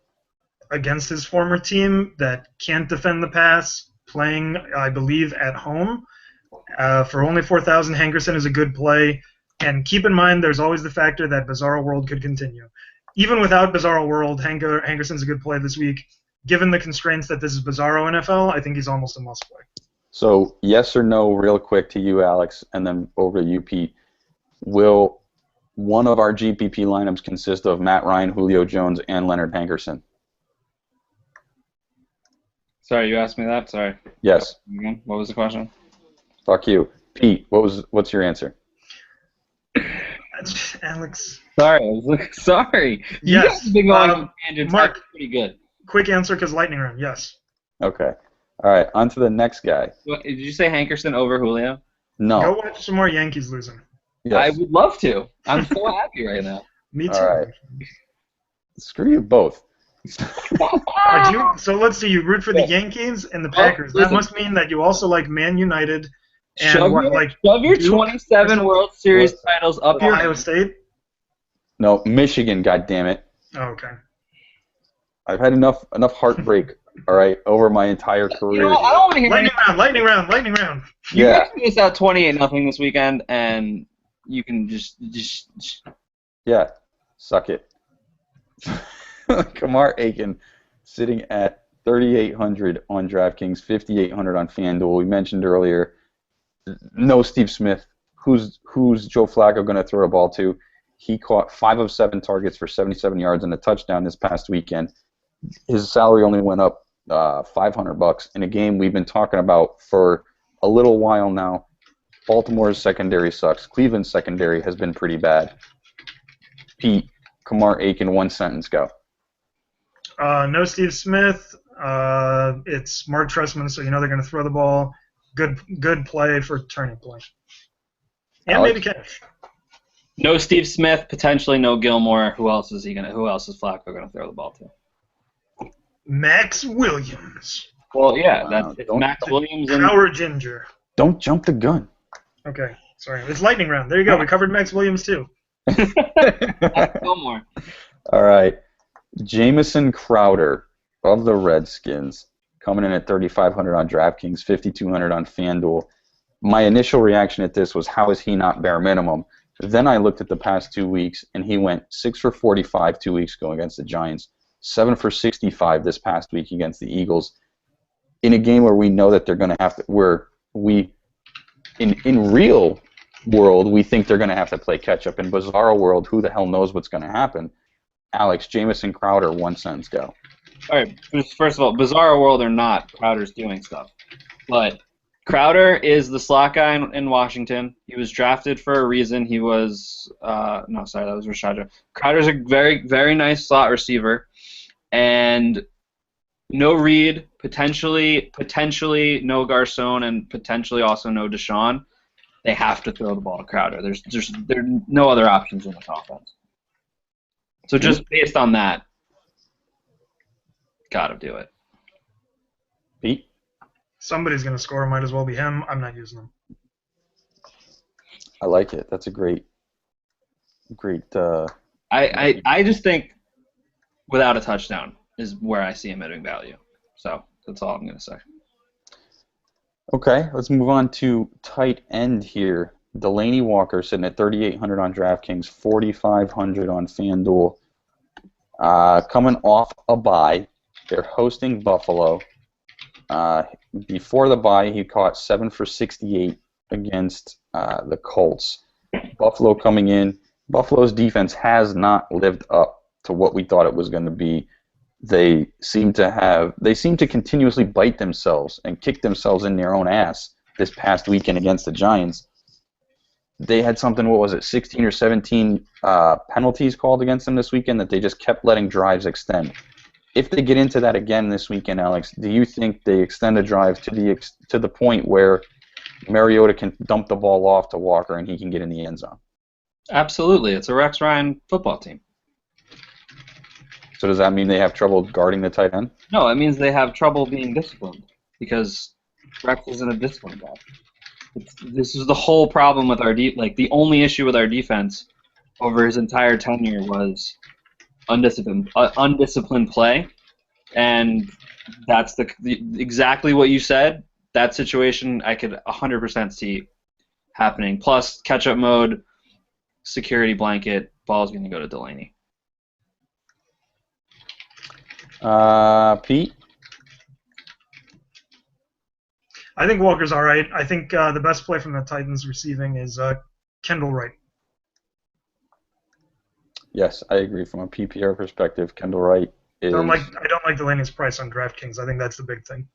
Speaker 3: Against his former team that can't defend the pass, playing, I believe, at home. For only 4,000, Hankerson is a good play. And keep in mind, there's always the factor that Bizarro World could continue. Even without Bizarro World, Hankerson's a good play this week. Given the constraints that this is Bizarro NFL, I think he's almost a must-play.
Speaker 1: So, yes or no, real quick to you, Alex, and then over to you, Pete. Will one of our GPP lineups consist of Matt Ryan, Julio Jones, and Leonard Hankerson?
Speaker 2: Sorry, you asked me that? Sorry.
Speaker 1: Yes.
Speaker 2: What was the question?
Speaker 1: Fuck you. Pete, what's your answer?
Speaker 3: Alex.
Speaker 2: Sorry.
Speaker 3: Yes.
Speaker 2: You guys have been going on tangents.
Speaker 3: Mark,
Speaker 2: pretty good.
Speaker 3: Quick answer because lightning round. Yes.
Speaker 1: Okay. All right. On to the next guy.
Speaker 2: Did you say Hankerson over Julio?
Speaker 1: No.
Speaker 3: Go watch some more Yankees losing.
Speaker 1: Yes.
Speaker 2: I would love to. I'm so happy right now.
Speaker 3: Me too.
Speaker 1: All right. Screw you both.
Speaker 3: So let's see. You root for the Yankees and the Packers. That must mean that you also like Man United. And
Speaker 2: shove your 27 World Series titles up your
Speaker 3: Ohio State?
Speaker 1: No, Michigan, goddammit.
Speaker 3: Oh, okay.
Speaker 1: I've had enough heartbreak, all right, over my entire career.
Speaker 2: You know what? I don't want to hear
Speaker 3: lightning round.
Speaker 2: You guys miss out 28-0 this weekend, and you can just
Speaker 1: Yeah, suck it. Kamar Aiken sitting at 3,800 on DraftKings, 5,800 on FanDuel. We mentioned earlier, no Steve Smith. Who's Joe Flacco going to throw a ball to? He caught 5 of 7 targets for 77 yards and a touchdown this past weekend. His salary only went up $500 in a game we've been talking about for a little while now. Baltimore's secondary sucks. Cleveland's secondary has been pretty bad. Pete, Kamar Aiken, one sentence, go.
Speaker 3: No Steve Smith. It's Mark Trestman, so you know they're going to throw the ball. Good play for turning point. And
Speaker 1: Alex?
Speaker 3: maybe catch.
Speaker 2: No Steve Smith, potentially no Gilmore. Who else is Flacco gonna throw the ball to?
Speaker 3: Max Williams.
Speaker 2: Well, yeah, that's Max Williams and
Speaker 3: Power Ginger.
Speaker 1: Don't jump the gun.
Speaker 3: Okay, sorry. It's lightning round. There you go. We covered Max Williams too.
Speaker 2: Gilmore.
Speaker 1: All right. Jamison Crowder of the Redskins coming in at 3,500 on DraftKings, 5,200 on FanDuel. My initial reaction at this was, how is he not bare minimum? Then I looked at the past 2 weeks, and he went 6 for 45 2 weeks ago against the Giants, 7 for 65 this past week against the Eagles. In a game where we know that they're going to have to, where we, in real world, we think they're going to have to play catch up. In Bizarro World, who the hell knows what's going to happen? Alex, Jamison Crowder, 1 sentence, go.
Speaker 2: All right. First of all, bizarre world or not, Crowder's doing stuff. But Crowder is the slot guy in Washington. He was drafted for a reason. He was no, sorry, that was Rashad. Crowder's a very, very nice slot receiver, and no Reed, potentially no Garcon, and potentially also no Deshaun. They have to throw the ball to Crowder. There are no other options in this offense. So just based on that, gotta do it.
Speaker 1: Pete?
Speaker 3: Somebody's going to score. Might as well be him. I'm not using him.
Speaker 1: I like it. That's a great.
Speaker 2: I just think without a touchdown is where I see him adding value. So that's all I'm going to say.
Speaker 1: Okay, let's move on to tight end here. Delaney Walker sitting at 3,800 on DraftKings, 4,500 on FanDuel. Coming off a bye, they're hosting Buffalo. Before the bye, he caught 7 for 68 against the Colts. Buffalo coming in. Buffalo's defense has not lived up to what we thought it was going to be. They seem to continuously bite themselves and kick themselves in their own ass this past weekend against the Giants. They had something, 16 or 17 penalties called against them this weekend that they just kept letting drives extend. If they get into that again this weekend, Alex, do you think they extend a drive to the point where Mariota can dump the ball off to Walker and he can get in the end zone?
Speaker 2: Absolutely. It's a Rex Ryan football team.
Speaker 1: So does that mean they have trouble guarding the tight end?
Speaker 2: No, it means they have trouble being disciplined because Rex isn't a disciplined guy. This is the whole problem with our the only issue with our defense over his entire tenure was undisciplined play, and that's exactly what you said. That situation I could 100% see happening. Plus, catch-up mode, security blanket, ball's going to go to Delaney.
Speaker 1: Pete?
Speaker 3: I think Walker's all right. I think the best play from the Titans receiving is Kendall Wright.
Speaker 1: Yes, I agree. From a PPR perspective, Kendall Wright is.
Speaker 3: I don't like Delaney's price on DraftKings. I think that's the big thing.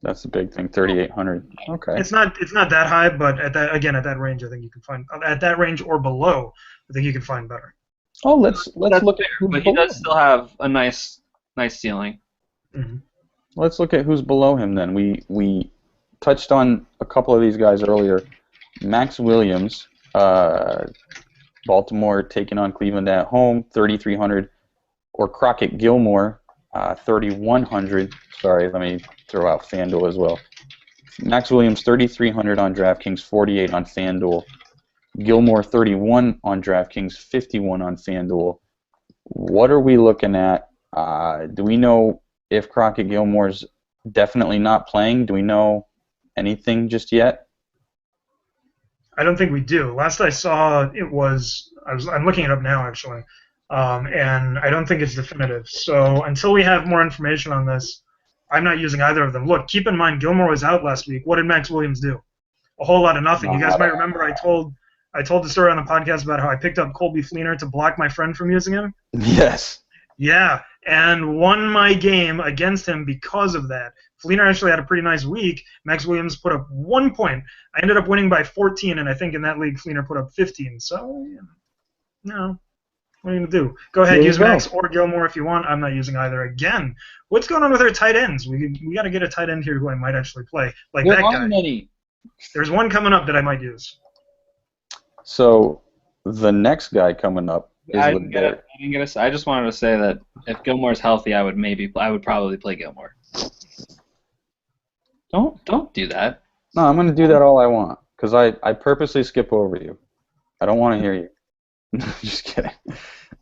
Speaker 1: That's the big thing. 3,800. Okay.
Speaker 3: It's not that high, but at that range, I think you can find at that range or below. I think you can find better.
Speaker 1: Oh, let's look at who's
Speaker 2: but he
Speaker 1: below
Speaker 2: does still have a nice ceiling.
Speaker 3: Mm-hmm.
Speaker 1: Let's look at who's below him then. We touched on a couple of these guys earlier. Max Williams, Baltimore taking on Cleveland at home, 3,300. Or Crockett Gilmore, 3,100. Sorry, let me throw out FanDuel as well. Max Williams, 3,300 on DraftKings, 48 on FanDuel. Gilmore, 31 on DraftKings, 51 on FanDuel. What are we looking at? Do we know if Crockett Gilmore's definitely not playing? Do we know anything just yet?
Speaker 3: I don't think we do. Last I saw, I'm looking it up now actually, and I don't think it's definitive. So until we have more information on this, I'm not using either of them. Look, keep in mind Gilmore was out last week. What did Max Williams do? A whole lot of nothing. You guys might remember I told the story on the podcast about how I picked up Colby Fleener to block my friend from using him.
Speaker 1: Yes.
Speaker 3: Yeah, and won my game against him because of that. Fleener actually had a pretty nice week. Max Williams put up 1 point. I ended up winning by 14, and I think in that league Fleener put up 15. So, no. What are you going to do? Go ahead, use Max or Gilmore if you want. I'm not using either. Again, what's going on with our tight ends? We got to get a tight end here who I might actually play. Like that guy.
Speaker 2: Many.
Speaker 3: There's one coming up that I might use.
Speaker 1: So the next guy coming up is
Speaker 2: I just wanted to say that if Gilmore's healthy, I would probably play Gilmore. Don't do that.
Speaker 1: No, I'm going to do that all I want because I purposely skip over you. I don't want to hear you. Just kidding.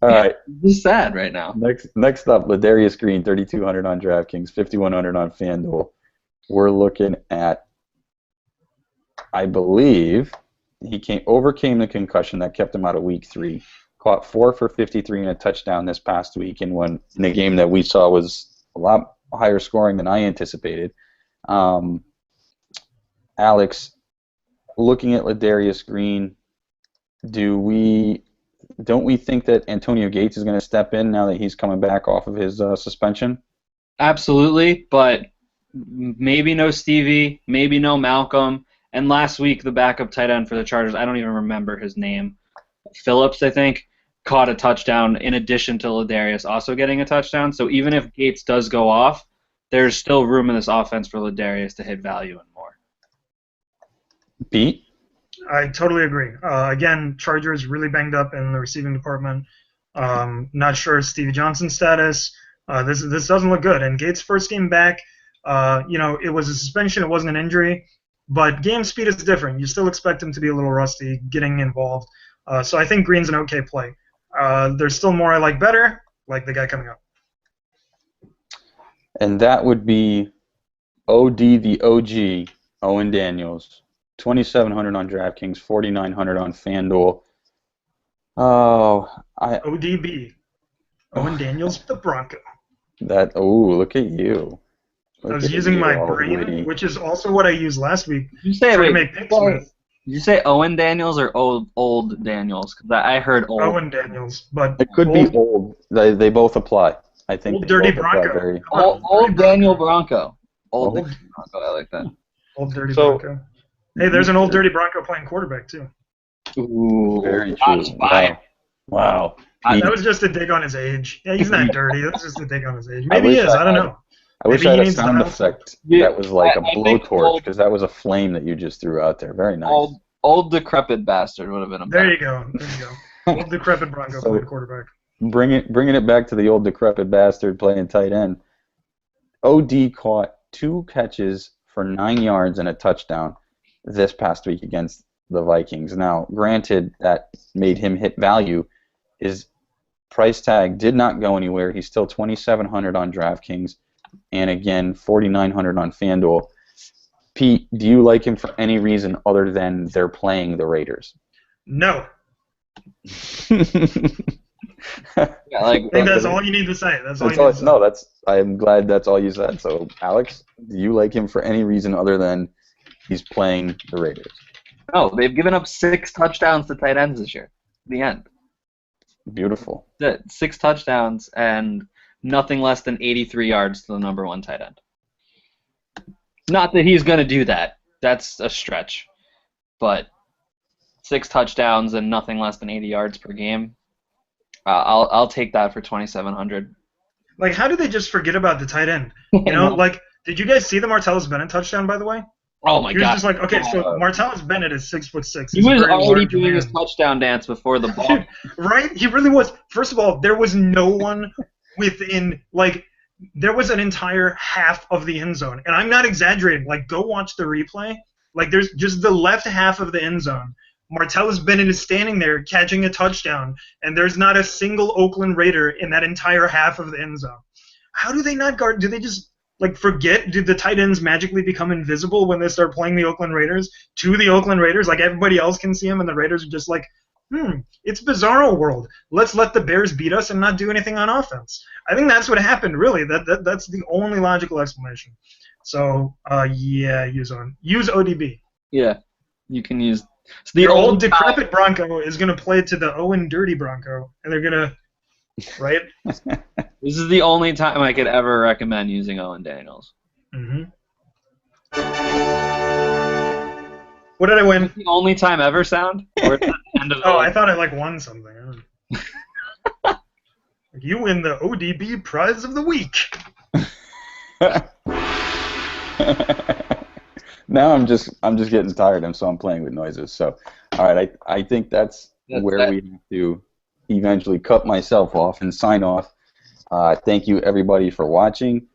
Speaker 1: All right.
Speaker 2: This is sad right now.
Speaker 1: Next up, Ladarius Green, 3,200 on DraftKings, 5,100 on FanDuel. We're looking at, I believe, he overcame the concussion that kept him out of Week 3. Caught 4 for 53 and a touchdown this past week in a game that we saw was a lot higher scoring than I anticipated. Alex, looking at Ladarius Green, do we don't we think that Antonio Gates is going to step in now that he's coming back off of his suspension?
Speaker 2: Absolutely, but maybe no Stevie, maybe no Malcolm. And last week, the backup tight end for the Chargers, I don't even remember his name, Phillips, I think, caught a touchdown in addition to Ladarius also getting a touchdown. So even if Gates does go off, there's still room in this offense for Ladarius to hit value and more.
Speaker 1: Pete?
Speaker 3: I totally agree. Again, Chargers really banged up in the receiving department. Not sure Stevie Johnson's status. This doesn't look good. And Gates' first game back, it was a suspension. It wasn't an injury. But game speed is different. You still expect him to be a little rusty, getting involved. So I think Green's an okay play. There's still more I like better, like the guy coming up.
Speaker 1: And that would be OD the OG, Owen Daniels. 2,700 on DraftKings, 4,900 on FanDuel.
Speaker 3: ODB. Owen Daniels, the Bronco.
Speaker 1: Look at you.
Speaker 3: I was using my brain, which is also what I used last week.
Speaker 2: Did you say,
Speaker 3: to make picks with.
Speaker 2: Did you say Owen Daniels or old Daniels? Because I heard old.
Speaker 3: Owen Daniels, but
Speaker 1: it could be old. They both apply. I think
Speaker 3: old dirty Bronco.
Speaker 2: Old Daniel Bronco. Old Bronco. I like that.
Speaker 3: Old dirty Bronco. Hey, there's an old dirty Bronco playing quarterback too.
Speaker 2: Ooh,
Speaker 1: very true. Wow.
Speaker 3: That was just a dig on his age. Yeah, he's not dirty. That's just a dig on his age. Maybe he is. I don't know.
Speaker 1: I wish I had a sound effect that was like a blowtorch, because that was a flame that you just threw out there. Very nice.
Speaker 2: Old decrepit bastard would have been a
Speaker 3: There you go. Old decrepit Bronco playing quarterback.
Speaker 1: Bringing it back to the old decrepit bastard playing tight end. OD caught 2 catches for 9 yards and a touchdown this past week against the Vikings. Now, granted, that made him hit value. His price tag did not go anywhere. He's still 2,700 on DraftKings, and again, 4,900 on FanDuel. Pete, do you like him for any reason other than they're playing the Raiders?
Speaker 3: No.
Speaker 2: Yeah,
Speaker 3: I think that's all you need to say. That's all you need to say.
Speaker 1: No, I'm glad that's all you said. So, Alex, do you like him for any reason other than he's playing the Raiders?
Speaker 2: No, they've given up 6 touchdowns to tight ends this year. The end.
Speaker 1: Beautiful.
Speaker 2: 6 touchdowns and nothing less than 83 yards to the number 1 tight end. Not that he's going to do that. That's a stretch. But 6 touchdowns and nothing less than 80 yards per game. I'll take that for 2,700.
Speaker 3: Like, how did they just forget about the tight end? Like, did you guys see the Martellus Bennett touchdown, by the way?
Speaker 2: Oh my God!
Speaker 3: He was just like, okay, so Martellus Bennett is 6'6".
Speaker 2: He was already doing his touchdown dance before the ball.
Speaker 3: Right? He really was. First of all, there was no one within, like, there was an entire half of the end zone, and I'm not exaggerating. Like, go watch the replay. Like, there's just the left half of the end zone. Martellus Bennett is standing there catching a touchdown, and there's not a single Oakland Raider in that entire half of the end zone. How do they not guard? Do they just, like, forget? Did the tight ends magically become invisible when they start playing the Oakland Raiders to the Oakland Raiders? Like, everybody else can see them, and the Raiders are just like, it's Bizarro world. Let's let the Bears beat us and not do anything on offense. I think that's what happened, really. That's the only logical explanation. So, yeah, use ODB.
Speaker 2: Yeah, you can use.
Speaker 3: So the old decrepit Bronco is going to play to the Owen Dirty Bronco, and they're going to, right?
Speaker 2: This is the only time I could ever recommend using Owen Daniels.
Speaker 3: Mm-hmm. What did I win?
Speaker 2: Is this the only time ever sound? Or is it the end of
Speaker 3: I thought I won something. You win the ODB prize of the week.
Speaker 1: Now I'm just getting tired, so I'm playing with noises. So, all right, I think that's where we have to eventually cut myself off and sign off. Thank you everybody for watching.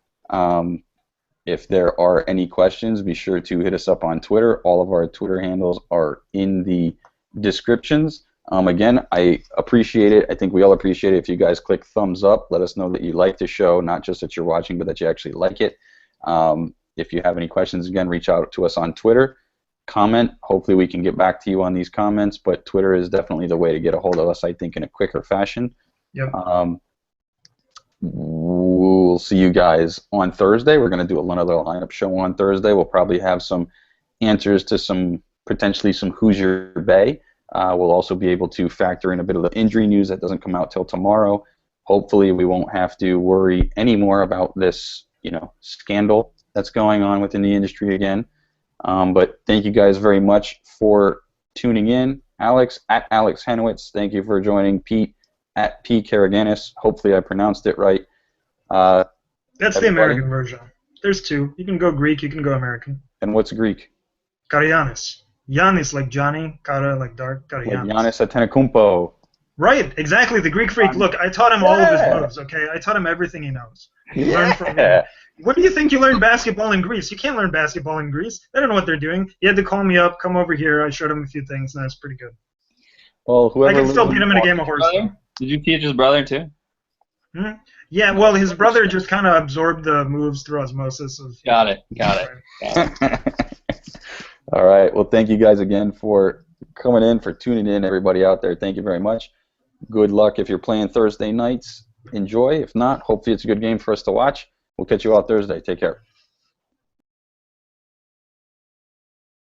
Speaker 1: If there are any questions, be sure to hit us up on Twitter. All of our Twitter handles are in the descriptions. Again, I appreciate it. I think we all appreciate it if you guys click thumbs up. Let us know that you like the show, not just that you're watching, but that you actually like it. If you have any questions, again, reach out to us on Twitter. Comment. Hopefully we can get back to you on these comments, but Twitter is definitely the way to get a hold of us, I think, in a quicker fashion.
Speaker 3: Yep.
Speaker 1: We'll see you guys on Thursday. We're going to do another lineup show on Thursday. We'll probably have some answers to potentially some Hoosier Bay. We'll also be able to factor in a bit of the injury news that doesn't come out till tomorrow. Hopefully, we won't have to worry anymore about this, scandal that's going on within the industry again. But thank you guys very much for tuning in. Alex, at Alex Henowitz, thank you for joining. Pete, at P. Karaganis. Hopefully I pronounced it right.
Speaker 3: That's
Speaker 1: everybody.
Speaker 3: the American version. There's two. You can go Greek, you can go American.
Speaker 1: And what's Greek?
Speaker 3: Karagiannis. Giannis like Johnny, Kara like dark, Karagiannis.
Speaker 1: Like Giannis Antetokounmpo.
Speaker 3: Right, exactly, the Greek freak. Look, I taught him all of his moves, okay? I taught him everything he knows. He learned from me. What do you think you learned basketball in Greece? You can't learn basketball in Greece. They don't know what they're doing. He had to call me up, come over here. I showed him a few things, and that's pretty good.
Speaker 1: Well, whoever
Speaker 3: I can still beat him in a game of Hearthstone.
Speaker 2: Did you teach his brother too?
Speaker 3: Yeah, well, his brother just kind of absorbed the moves through osmosis.
Speaker 2: Got it.
Speaker 1: All right. Well, thank you guys again for coming in, for tuning in, everybody out there. Thank you very much. Good luck if you're playing Thursday nights. Enjoy. If not, hopefully it's a good game for us to watch. We'll catch you all Thursday. Take care.